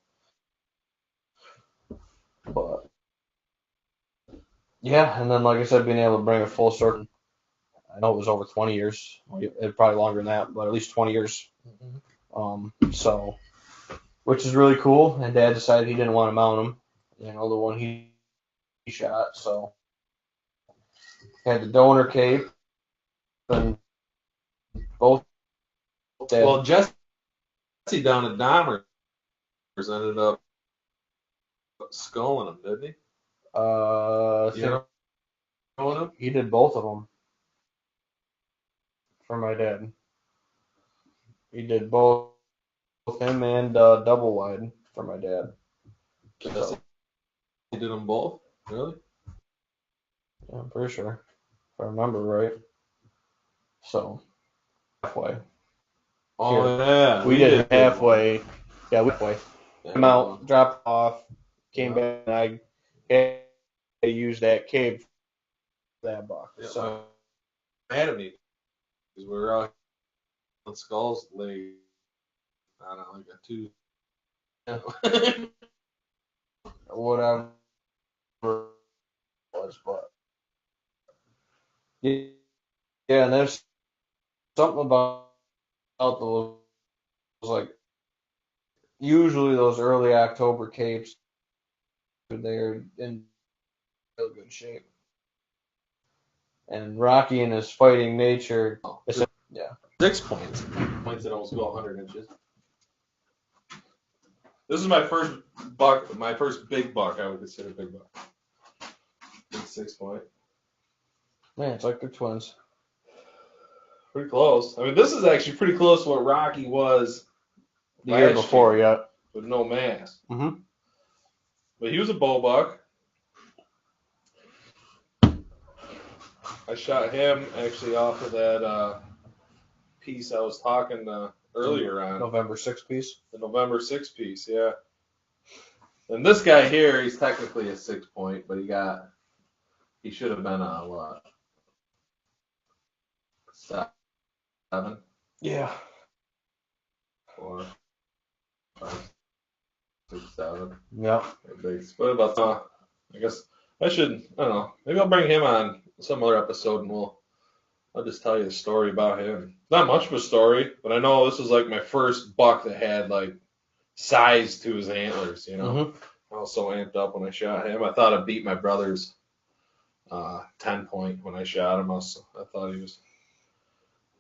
but yeah, and then like I said, being able to bring a full circle. I know it was over 20 years, probably longer than that, but at least 20 years. So, which is really cool. And Dad decided he didn't want to mount him, the one he shot. So, had the donor cape and both. Well, Jesse down at Dahmer's ended up sculling him, didn't he? He did both of them for my dad. He did both him and double wide for my dad. So, he did them both? Really? Yeah, I'm pretty sure. If I remember right. So, halfway. Oh, yeah. We did halfway. Yeah, halfway. Came out, dropped off, came back, and I used that cape for that buck. Yeah, so, mad at me because we were out on Skulls late. I don't know, like a Tuesday. Whatever it was, but yeah, and there's something about those, like, usually those early October capes, they're in real good shape. And Rocky in his fighting nature, yeah. 6 points. Points that almost go 100 inches. This is my first buck, my first big buck I would consider big buck. Big 6 point. Man, it's like they're twins. Pretty close. I mean, this is actually pretty close to what Rocky was the year before, yeah. With no mask. Mm-hmm. But he was a bow buck. I shot him actually off of that piece I was talking earlier on. November 6 piece? The November 6 piece, yeah. And this guy here, he's technically a 6 point, but he should have been a what? 7? Yeah. 4, 5, 6'7". Yep. But about I guess I don't know. Maybe I'll bring him on some other episode and I'll just tell you a story about him. Not much of a story, but I know this was like my first buck that had like size to his antlers, Mm-hmm. I was so amped up when I shot him. I thought I beat my brother's 10 point when I shot him. I thought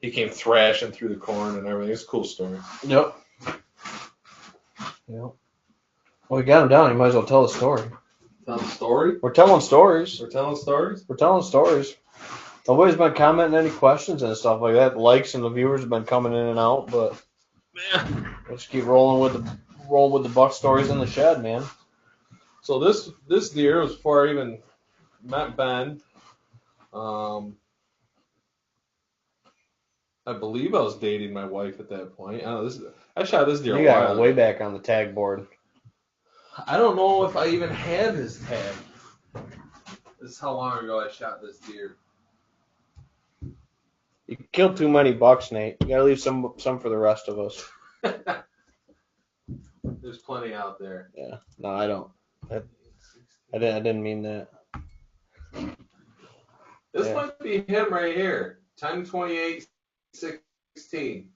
he came thrashing through the corn and everything. It's a cool story. Yep. Yep. Well, we got him down. You might as well tell the story. Tell the story? We're telling stories. We're telling stories? We're telling stories. Nobody's been commenting any questions and stuff like that. The likes and the viewers have been coming in and out, but Man. let's keep rolling with the buck stories in the shed, man. So this deer was before I even met Ben. I believe I was dating my wife at that point. I shot this deer You a got while him way ago. back on the tag board. I don't know if I even had his tag. This is how long ago I shot this deer. You killed too many bucks, Nate. You gotta leave some for the rest of us. There's plenty out there. Yeah. No, I don't. I didn't mean that. This Yeah. might be him right here. 10/28/16.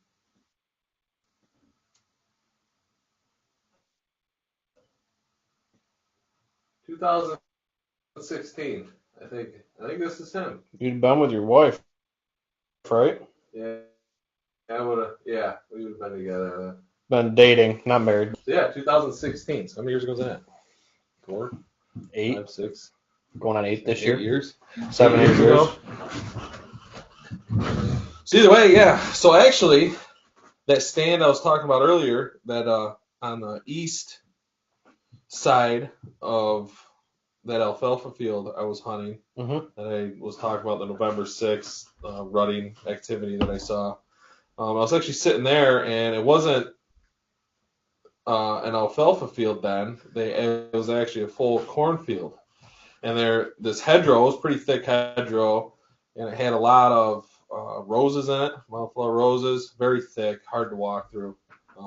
$2016. I think this is him. You'd been with your wife, right? Yeah. We would have been together. Been dating, not married. So yeah, 2016. So how many years ago was that? 4, 8, 5, 6, going on 8 this 8 year. years. 7, 8 years. So either way, yeah. So actually, that stand I was talking about earlier, that on the east side of that alfalfa field I was hunting, Mm-hmm. that I was talking about the November 6th rutting activity that I saw. I was actually sitting there, and it wasn't an alfalfa field then. It was actually a full cornfield. And this hedgerow was pretty thick hedgerow, and it had a lot of roses in it, mouthful of roses, very thick, hard to walk through.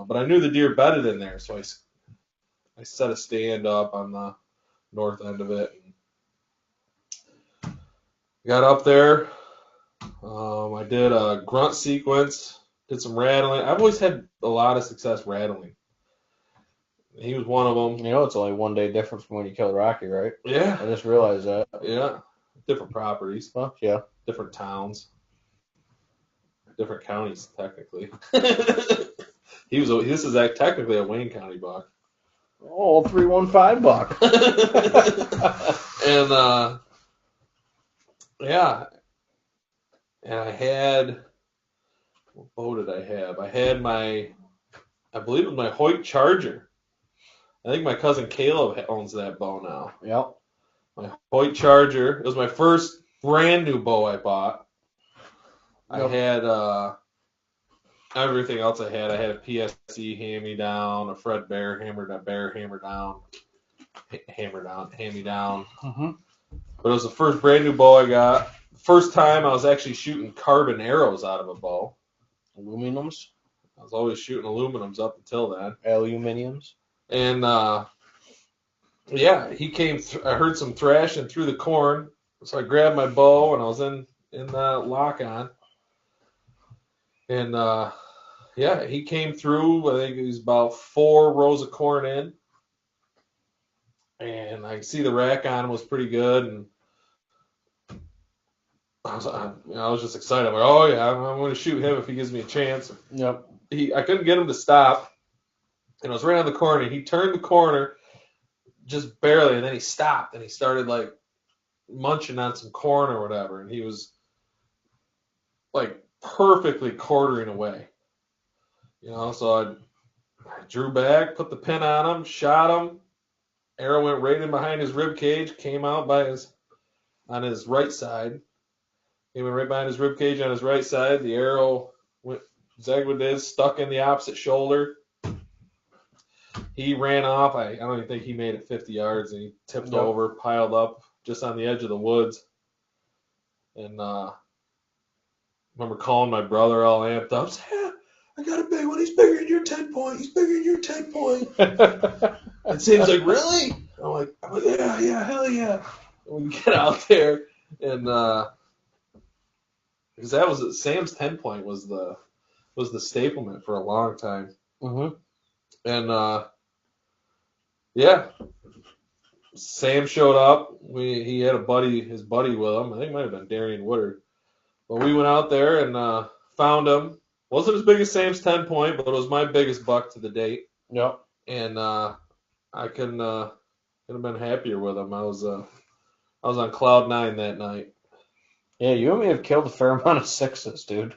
But I knew the deer bedded in there, so I set a stand up on the north end of it. Got up there. I did a grunt sequence, did some rattling. I've always had a lot of success rattling. He was one of them. You know, it's only 1 day difference from when you killed Rocky, right? Yeah. I just realized that. Yeah. Different properties. Well, yeah. Different towns. Different counties, technically. This is technically a Wayne County buck. Oh, 315 buck. And yeah. And I had, what bow did I have? I had I believe it was my Hoyt Charger. I think my cousin Caleb owns that bow now. Yep. My Hoyt Charger. It was my first brand new bow I bought. Yep. I had everything else I had. I had a PSE hand-me-down, a Fred Bear hand-me-down. Mm-hmm. But it was the first brand new bow I got. First time I was actually shooting carbon arrows out of a bow. Aluminums? I was always shooting aluminums up until then. Aluminiums? And yeah, he came. I heard some thrashing through the corn, so I grabbed my bow and I was in the lock on. And yeah, he came through. I think he was about 4 rows of corn in, and I could see the rack on him was pretty good. And I was just excited. I'm like, oh yeah, I'm going to shoot him if he gives me a chance. Yep. I couldn't get him to stop, and I was right on the corner. He turned the corner just barely, and then he stopped, and he started like munching on some corn or whatever, and he was like perfectly quartering away. So I drew back, put the pin on him, shot him. Arrow went right in behind his rib cage, came out on his right side. He went right behind his rib cage on his right side. The arrow went stuck in the opposite shoulder. He ran off. I don't even think he made it 50 yards, and he tipped over, piled up just on the edge of the woods. And I remember calling my brother all amped up. I got a big one. He's bigger than your 10 point. He's bigger than your 10 point. And Sam's like, really? I'm like, yeah, hell yeah. And we get out there, and because that was Sam's 10 point was the staplement for a long time. Mm-hmm. And yeah, Sam showed up. He had his buddy with him. I think it might have been Darian Woodard. But we went out there and found him. Wasn't as big as Sam's 10 point, but it was my biggest buck to the date. Yep. And I couldn't have been happier with him. I was on cloud 9 that night. Yeah, you and me have killed a fair amount of sixes, dude.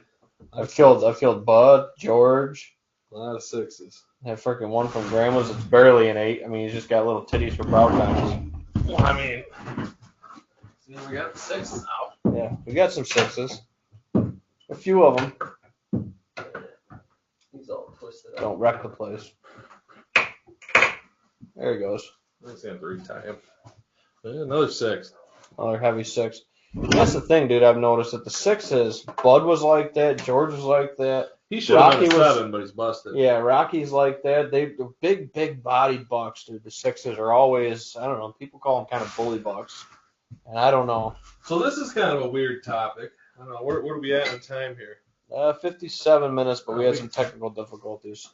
I've killed Bud, George. A lot of 6s. That freaking one from Grandma's, it's barely an 8. I mean, he's just got little titties for brow times. Well, I mean, we got the 6s now. Yeah, we got some 6s. A few of them. He's all twisted up. Don't wreck the place. There he goes. Let's see him 3 times. Another 6. Another heavy 6. That's the thing, dude. I've noticed that the 6s, Bud was like that, George was like that. He should have been a Rocky 7, but he's busted. Yeah, Rocky's like that. They're big bodied bucks, dude. The 6s are always, I don't know, people call them kind of bully bucks. And I don't know. So this is kind of a weird topic. I don't know, where are we at in time here? 57 minutes, but we had some technical difficulties.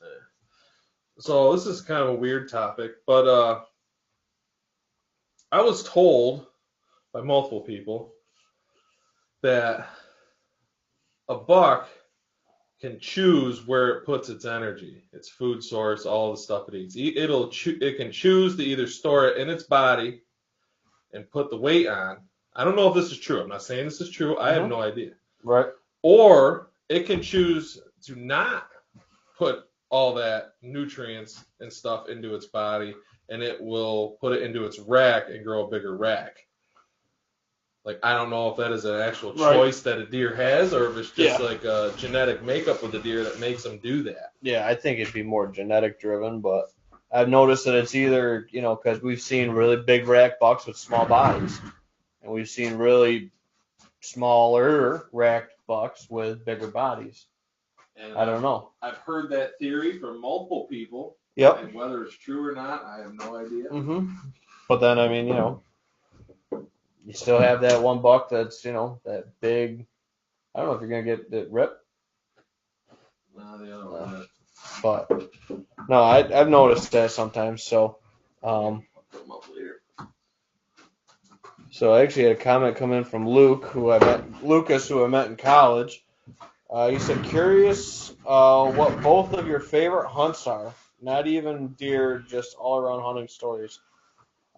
So this is kind of a weird topic, but I was told by multiple people that a buck can choose where it puts its energy, its food source, all the stuff it eats. It can choose to either store it in its body and put the weight on. I don't know if this is true. I'm not saying this is true. I have no idea. Right. Or it can choose to not put all that nutrients and stuff into its body, and it will put it into its rack and grow a bigger rack. Like, I don't know if that is an actual choice that a deer has, or if it's just like a genetic makeup of the deer that makes them do that. Yeah, I think it'd be more genetic driven, but I've noticed that it's either, because we've seen really big rack bucks with small bodies, and we've seen really smaller racked bucks with bigger bodies. And I don't know. I've heard that theory from multiple people. Yep. And whether it's true or not, I have no idea. Mm-hmm. But then, I mean, you still have that one buck that's, that big. I don't know if you're going to get it ripped. No, the other one. But, no, I've noticed that sometimes. So, I'll put them up later. So I actually had a comment come in from Lucas, who I met in college. He said, curious what both of your favorite hunts are. Not even deer, just all around hunting stories.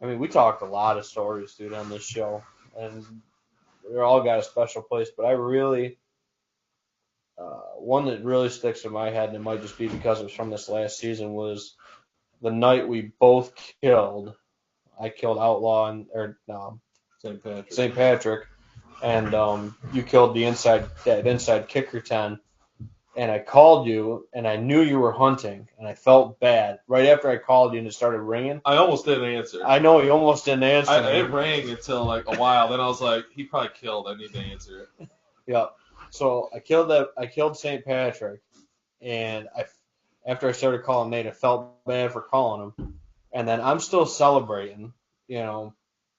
I mean, we talked a lot of stories, dude, on this show, and they all got a special place. But I really, one that really sticks in my head, and it might just be because it was from this last season, was the night we both killed. I killed Outlaw St. Patrick, and you killed that inside kicker 10. And I called you, and I knew you were hunting, and I felt bad. Right after I called you and it started ringing. I almost didn't answer. I know, you almost didn't answer. It rang until like a while. Then I was like, he probably killed. I need to answer it. Yeah. So I killed St. Patrick, and after I started calling Nate, I felt bad for calling him. And then I'm still celebrating,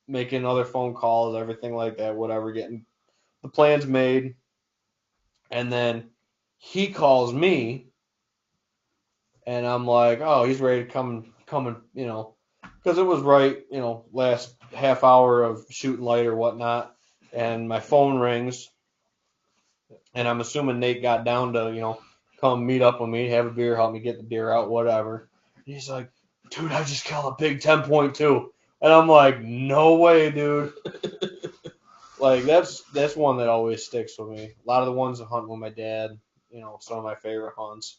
making other phone calls, everything like that, whatever, getting the plans made. And then he calls me, and I'm like, oh, he's ready to come and, because it was right, last half hour of shooting light or whatnot, and my phone rings, and I'm assuming Nate got down to, come meet up with me, have a beer, help me get the deer out, whatever. And he's like, dude, I just killed a big 10.2. And I'm like, no way, dude. Like, that's one that always sticks with me. A lot of the ones I hunt with my dad, some of my favorite hunts.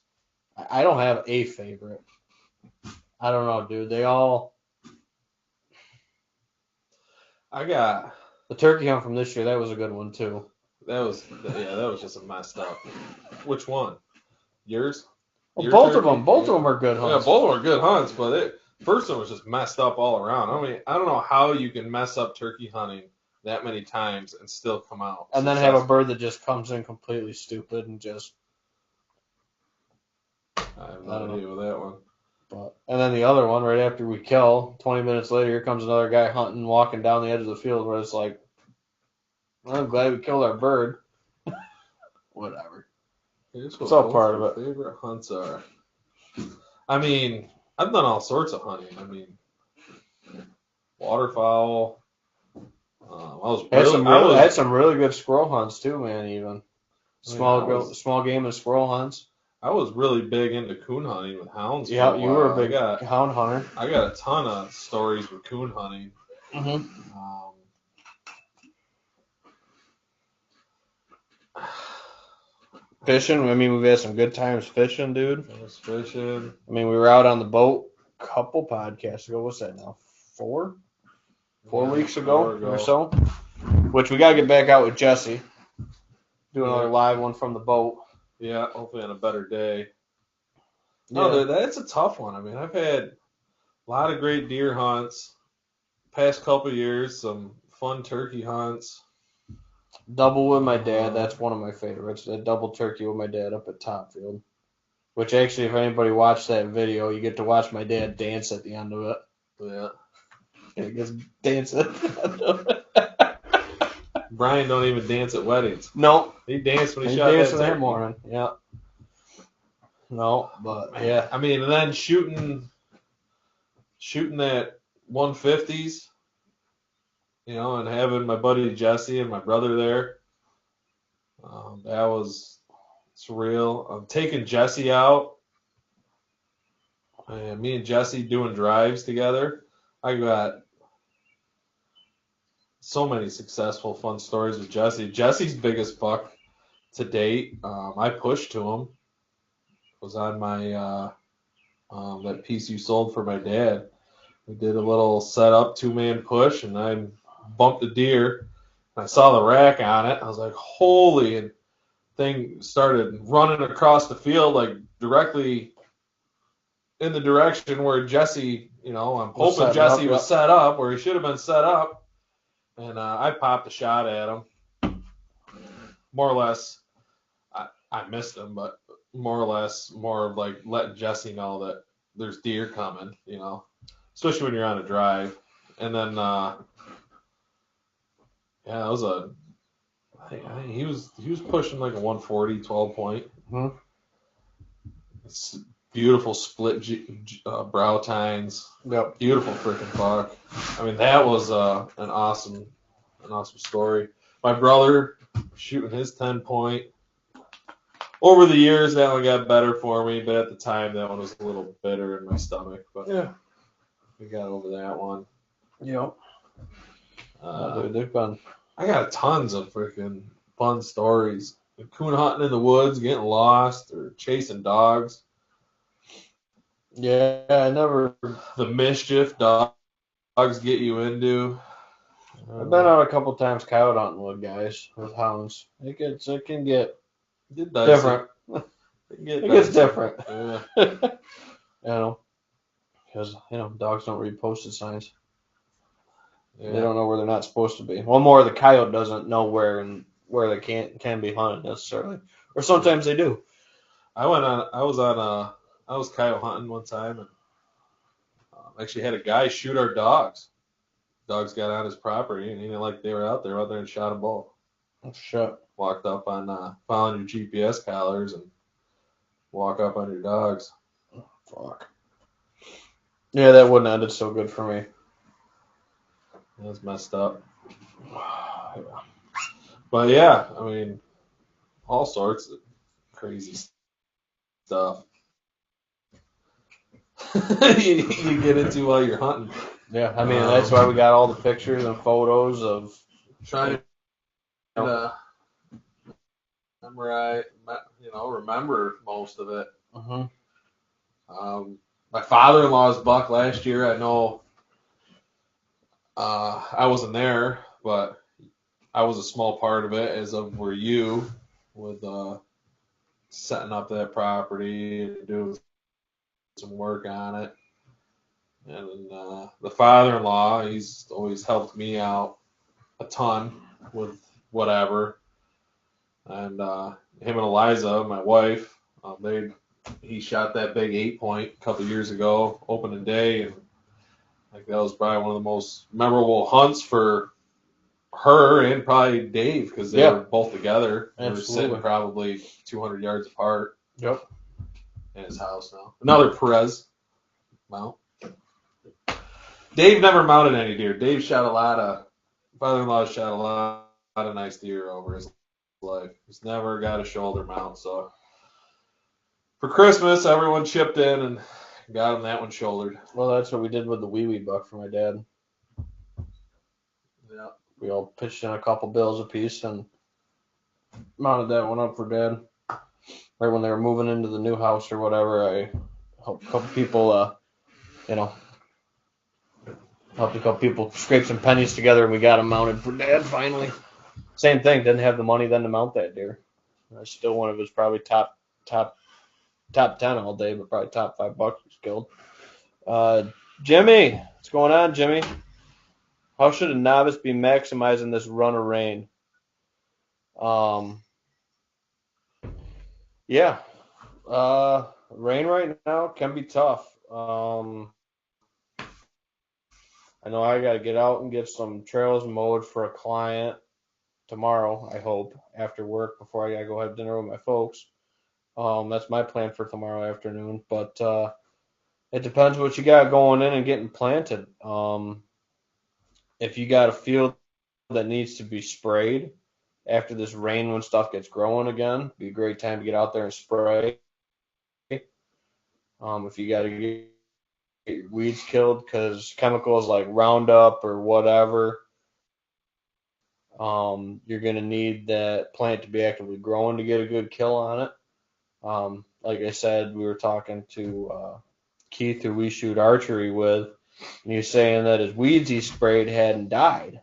I don't have a favorite. I don't know, dude. They all. I got the turkey hunt from this year. That was a good one too. That was just a messed up. Which one? Yours? Well, both of them are good hunts. Yeah, both of them are good hunts, but first one was just messed up all around. I mean, I don't know how you can mess up turkey hunting that many times and still come out. And then have a bird that just comes in completely stupid and just. I have no idea with that one. And then the other one, right after we kill, 20 minutes later, here comes another guy hunting, walking down the edge of the field where it's like, well, I'm glad we killed our bird. Whatever. Here's It's all both part of your it. favorite hunts are. I mean, I've done all sorts of hunting. I mean, waterfowl. I had some really good squirrel hunts too, man. Even small game and squirrel hunts. I was really big into coon hunting with hounds. Yeah, for a you were a while. big hound hunter. I got a ton of stories with coon hunting. Mm-hmm. Fishing. I mean, we've had some good times fishing, dude. I was fishing. I mean, we were out on the boat a couple podcasts ago. What's that now? 4 weeks ago or so. Which we gotta get back out with Jesse. Do another live one from the boat. Yeah, hopefully on a better day. Yeah. No, that's a tough one. I mean, I've had a lot of great deer hunts. Past couple of years, some fun turkey hunts. Double with my dad. That's one of my favorites. That double turkey with my dad up at Topfield. Which actually, if anybody watched that video, you get to watch my dad dance at the end of it. Yeah. He gets dance at the end of it. Brian don't even dance at weddings. No. He danced when he shot that that morning. Yeah. No, but yeah. I mean, and then shooting that 150s, and having my buddy Jesse and my brother there. That was surreal. I'm taking Jesse out, and me and Jesse doing drives together. I got so many successful, fun stories with Jesse. Jesse's biggest buck to date, I pushed to him, was on my that piece you sold for my dad. We did a little setup 2-man push, and I bumped the deer. I saw the rack on it. I was like, holy, and thing started running across the field, like directly in the direction where Jesse, I'm hoping Jesse was set up where he should have been set up. And I popped a shot at him. More or less, I missed him, but more of like letting Jesse know that there's deer coming, especially when you're on a drive. And then, it was I think he was pushing like a 140, 12 point. Mm-hmm. It's beautiful split brow tines. Yep. Beautiful freaking buck. I mean, that was an awesome story. My brother shooting his 10 point. Over the years, that one got better for me, but at the time, that one was a little bitter in my stomach. But yeah, we got over that one. Yep. They're fun. I got tons of freaking fun stories. Coon hunting in the woods, getting lost, or chasing dogs. Yeah, I never. The mischief dogs get you into. I've been out a couple times coyote hunting with guys, with hounds. It can get different. It gets different. Yeah. Because dogs don't read posted signs. Yeah. They don't know where they're not supposed to be. Well, more the coyote doesn't know where they can be hunted necessarily, or sometimes they do. I was coyote hunting one time, and actually had a guy shoot our dogs. Dogs got on his property, and he didn't like they were out there and shot them both. Oh, shit. Walked up on following your GPS collars and walk up on your dogs. Oh, fuck. Yeah, that wouldn't have ended so good for me. That was messed up. But yeah, I mean, all sorts of crazy stuff. you get into while you're hunting. Yeah, I mean, that's why we got all the pictures and photos of trying to remember most of it. Mm-hmm. My father-in-law's buck last year, I know I wasn't there, but I was a small part of it, as of were you, with setting up that property and doing some work on it. And the father-in-law, he's always helped me out a ton with whatever. And him and Eliza, my wife, they he shot that big 8-point a couple years ago, opening day, and like that was probably one of the most memorable hunts for her and probably Dave because they were both together. They were Absolutely. sitting probably 200 yards apart Yep. in his house now. Another Perez mount. Dave never mounted any deer. Dave shot a lot of, father-in-law shot a lot of nice deer over his life. He's never got a shoulder mount. So for Christmas, everyone chipped in and got him that one shouldered. Well, that's what we did with the wee buck for my dad. Yeah. We all pitched in a couple bills apiece and mounted that one up for dad. Right when they were moving into the new house or whatever, I helped a couple people, helped a couple people scrape some pennies together, and we got them mounted for dad finally. Same thing, didn't have the money then to mount that deer. Still one of his probably top 10 all day, but probably top 5 bucks he's killed. Jimmy, what's going on, Jimmy? How should a novice be maximizing this run of rain? Rain right now can be tough. I know I got to get out and get some trails mowed for a client tomorrow, I hope, after work before I got to go have dinner with my folks. That's my plan for tomorrow afternoon, but it depends what you got going in and getting planted. If you got a field that needs to be sprayed after this rain when stuff gets growing again, be a great time to get out there and spray. If you got to get your weeds killed because chemicals like Roundup or whatever, you're going to need that plant to be actively growing to get a good kill on it. Like I said, we were talking to Keith, who we shoot archery with, and he was saying that his weeds he sprayed hadn't died.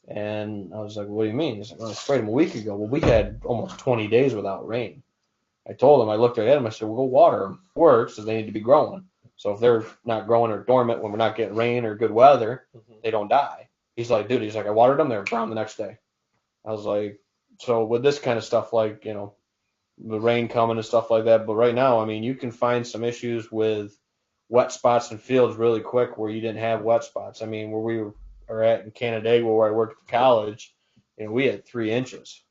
And I was like, what do you mean? He's like, well, I sprayed them a week ago. Well, we had almost 20 days without rain. I told him, I looked right at him, I said, well, go water them. Works, because they need to be growing. So if they're not growing or dormant when we're not getting rain or good weather, they don't die. He's like, dude, I watered them, they were brown the next day. I was like, so with this kind of stuff, like, the rain coming and stuff like that. But right now, I mean, you can find some issues with wet spots in fields really quick where you didn't have wet spots. I mean, where we are at in Canandaigua, where I worked at college, we had 3 inches.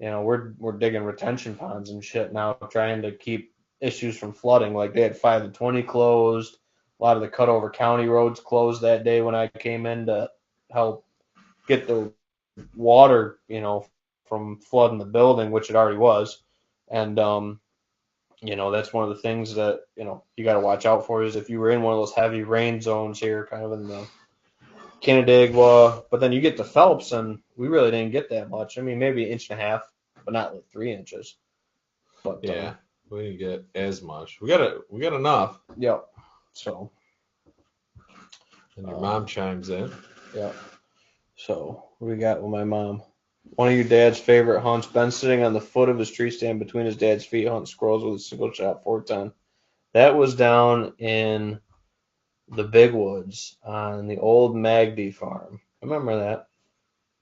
We're digging retention ponds and shit now, trying to keep issues from flooding. Like they had 5 and 20 closed. A lot of the cutover county roads closed that day when I came in to help get the water, from flooding the building, which it already was. And, that's one of the things that, you got to watch out for is if you were in one of those heavy rain zones here, kind of in the Canandaigua, but then you get to Phelps, and we really didn't get that much. I mean, maybe 1.5 inches, but not like 3 inches. But yeah, we didn't get as much. We got enough. Yep. So. And your mom chimes in. Yep. So what do we got with my mom? One of your dad's favorite hunts. Ben sitting on the foot of his tree stand between his dad's feet, hunting squirrels with a single shot 410. That was down in the big woods on the old Magby farm. I remember that.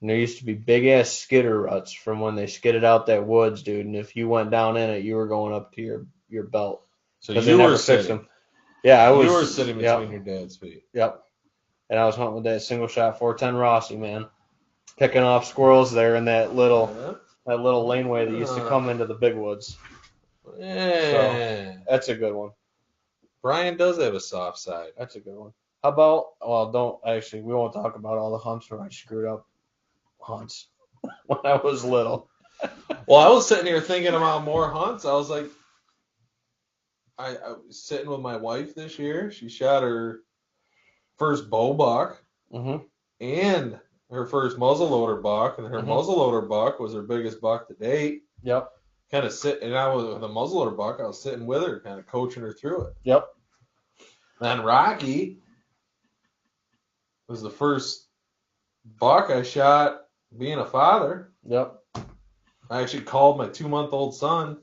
And there used to be big ass skidder ruts from when they skidded out that woods, dude. And if you went down in it, you were going up to your belt. So you were sitting. Yeah, I was. You were sitting between your dad's feet. Yep. And I was hunting with that single shot 410 Rossi, man. Picking off squirrels there in that little laneway that used to come into the big woods. Yeah. So, that's a good one. Brian does have a soft side. That's a good one. How about, we won't talk about all the hunts where I screwed up hunts when I was little. Well, I was sitting here thinking about more hunts. I was like, I was sitting with my wife this year. She shot her first bow buck and her first muzzleloader buck, and her muzzleloader buck was her biggest buck to date. Yep. Kind of and I was with the muzzleloader buck. I was sitting with her, kind of coaching her through it. Yep. Then Rocky was the first buck I shot being a father. Yep. I actually called my 2-month-old son,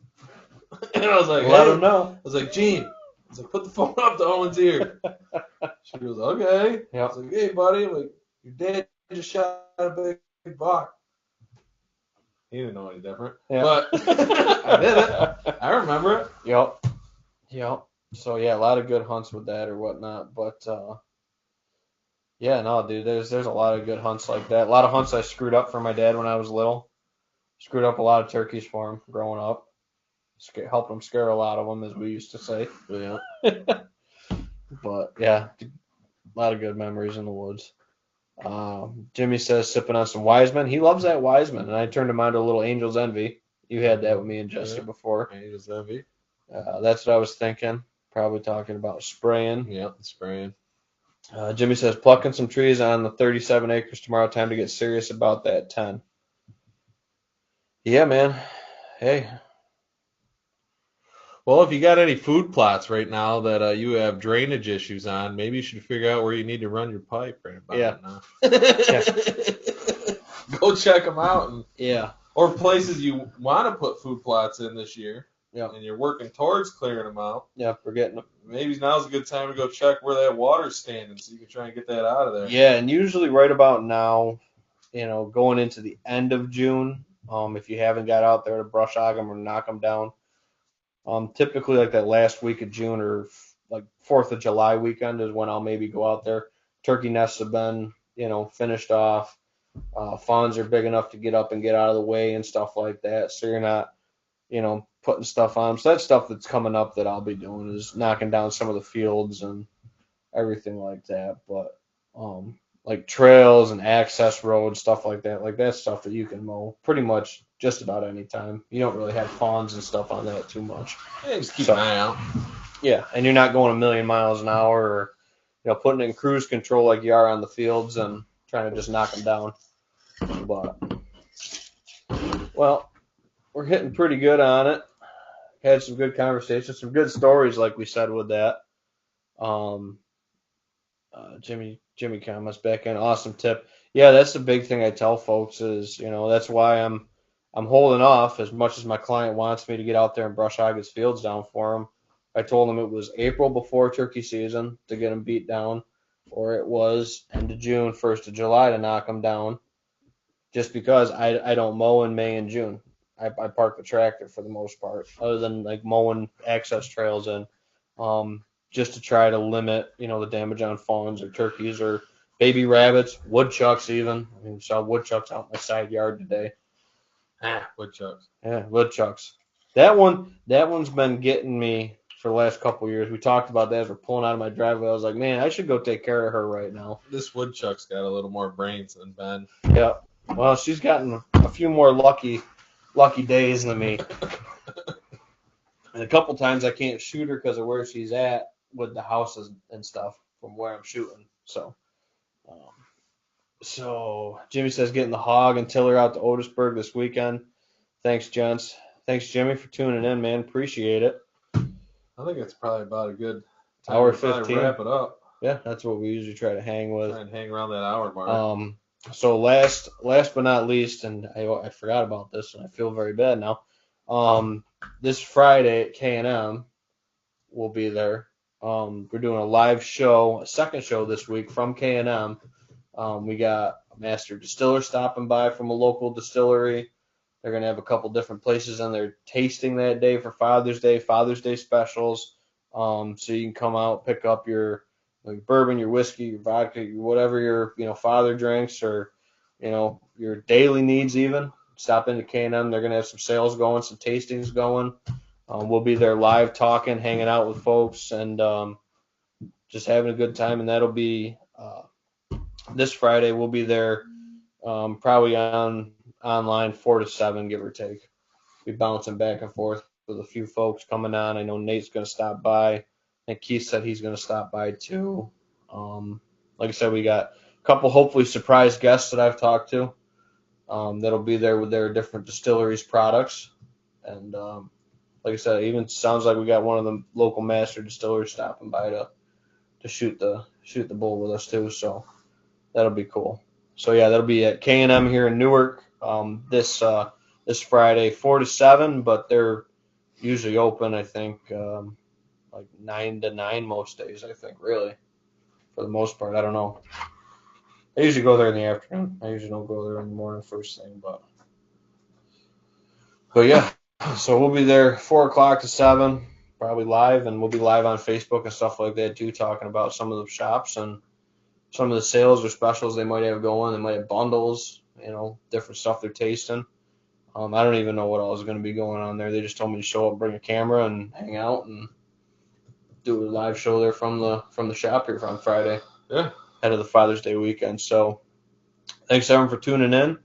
and I was like, let him know. I was like, Gene, I was like, put the phone up to Owen's ear. She goes, okay. Yep. I was like, hey, buddy, I'm like, your dad just shot a big buck. He didn't know any different. Yeah. But I did it. I remember it. Yep. So yeah, a lot of good hunts with that or whatnot. But yeah, no, dude, there's a lot of good hunts like that. A lot of hunts I screwed up for my dad when I was little. Screwed up a lot of turkeys for him growing up. Helped him scare a lot of them, as we used to say. Yeah. But yeah, a lot of good memories in the woods. Jimmy says sipping on some Wiseman. He loves that Wiseman, and I turned him on to a little Angel's Envy. You had that with me and Jester before. Angel's Envy. That's what I was thinking. Probably talking about spraying. Yep, spraying. Jimmy says plucking some trees on the 37 acres tomorrow. Time to get serious about that 10. Yeah, man. Hey. Well, if you got any food plots right now that you have drainage issues on, maybe you should figure out where you need to run your pipe right about now. Go check them out. Or places you want to put food plots in this year. Yeah. And you're working towards clearing them out. Yeah, we're getting them. Maybe now's a good time to go check where that water's standing so you can try and get that out of there. Yeah, and usually right about now, going into the end of June, if you haven't got out there to brush hog them or knock them down, typically like that last week of June or like 4th of July weekend is when I'll maybe go out there. Turkey nests have been, finished off. Fawns are big enough to get up and get out of the way and stuff like that. So you're not, putting stuff on them. So that's stuff that's coming up that I'll be doing is knocking down some of the fields and everything like that. But like trails and access roads, stuff like that's stuff that you can mow pretty much just about any time. You don't really have fawns and stuff on that too much. Yeah, just keep an eye out. Yeah, and you're not going a million miles an hour or putting it in cruise control like you are on the fields and trying to just knock them down. But well, we're hitting pretty good on it. Had some good conversations, some good stories, like we said with that. Jimmy comments back in. Awesome tip. Yeah, that's the big thing I tell folks is, that's why I'm holding off as much as my client wants me to get out there and brush hog his fields down for him. I told him it was April before turkey season to get them beat down, or it was end of June, 1st of July to knock them down. Just because I don't mow in May and June. I park the tractor for the most part, other than like mowing access trails in. Just to try to limit, the damage on fawns or turkeys or baby rabbits, woodchucks even. I mean, saw woodchucks out in my side yard today. Woodchucks. Yeah, woodchucks. That one's been getting me for the last couple of years. We talked about that as we're pulling out of my driveway. I was like, man, I should go take care of her right now. This woodchuck's got a little more brains than Ben. Yeah. Well, she's gotten a few more lucky days than me. And a couple times I can't shoot her because of where she's at with the houses and stuff from where I'm shooting. So Jimmy says getting the hog and tiller out to Otisburg this weekend. Thanks, gents. Thanks, Jimmy, for tuning in, man. Appreciate it. I think it's probably about a good time hour to 15. Wrap it up. Yeah, that's what we usually try to hang with. Try and hang around that hour mark. So last but not least, and I forgot about this, and I feel very bad now. This Friday at K&M, we'll be there. We're doing a live show, a second show this week from K&M. We got a master distiller stopping by from a local distillery. They're going to have a couple different places in there tasting that day for Father's Day specials. So you can come out, pick up your bourbon, your whiskey, your vodka, whatever your father drinks or your daily needs even. Stop into K&M. They're going to have some sales going, some tastings going. We'll be there live talking, hanging out with folks, and just having a good time. And that'll be this Friday. We'll be there probably online 4 to 7, give or take. Be bouncing back and forth with a few folks coming on. I know Nate's going to stop by. I think Keith said he's going to stop by too. Like I said, we got a couple hopefully surprise guests that I've talked to that'll be there with their different distilleries products. And like I said, it even sounds like we got one of the local master distillers stopping by to shoot the bull with us too. So that'll be cool. So yeah, that'll be at K&M here in Newark this Friday, 4 to 7. But they're usually open, I think, like 9 to 9 most days. I think really, for the most part. I don't know. I usually go there in the afternoon. I usually don't go there in the morning first thing, but But yeah, so we'll be there 4 o'clock to 7, probably live, and we'll be live on Facebook and stuff like that too, talking about some of the shops and some of the sales or specials they might have going. They might have bundles, different stuff they're tasting. I don't even know what all is going to be going on there. They just told me to show up, bring a camera, and hang out and do a live show there from the shop here on Friday. Yeah. Ahead of the Father's Day weekend. So thanks everyone for tuning in.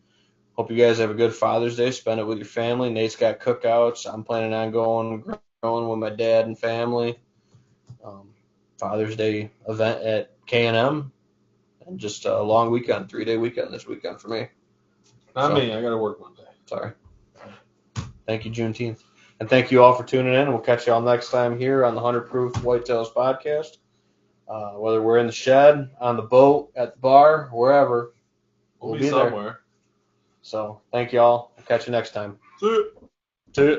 Hope you guys have a good Father's Day. Spend it with your family. Nate's got cookouts. I'm planning on going with my dad and family. Father's Day event at K&M. And just a long weekend, 3-day weekend this weekend for me. Not me. I got to work Monday. Sorry. Thank you, Juneteenth. And thank you all for tuning in. We'll catch you all next time here on the 100 Proof Whitetails podcast. Whether we're in the shed, on the boat, at the bar, wherever, We'll be somewhere. there. So thank you all. We'll catch you next time. See ya. See ya.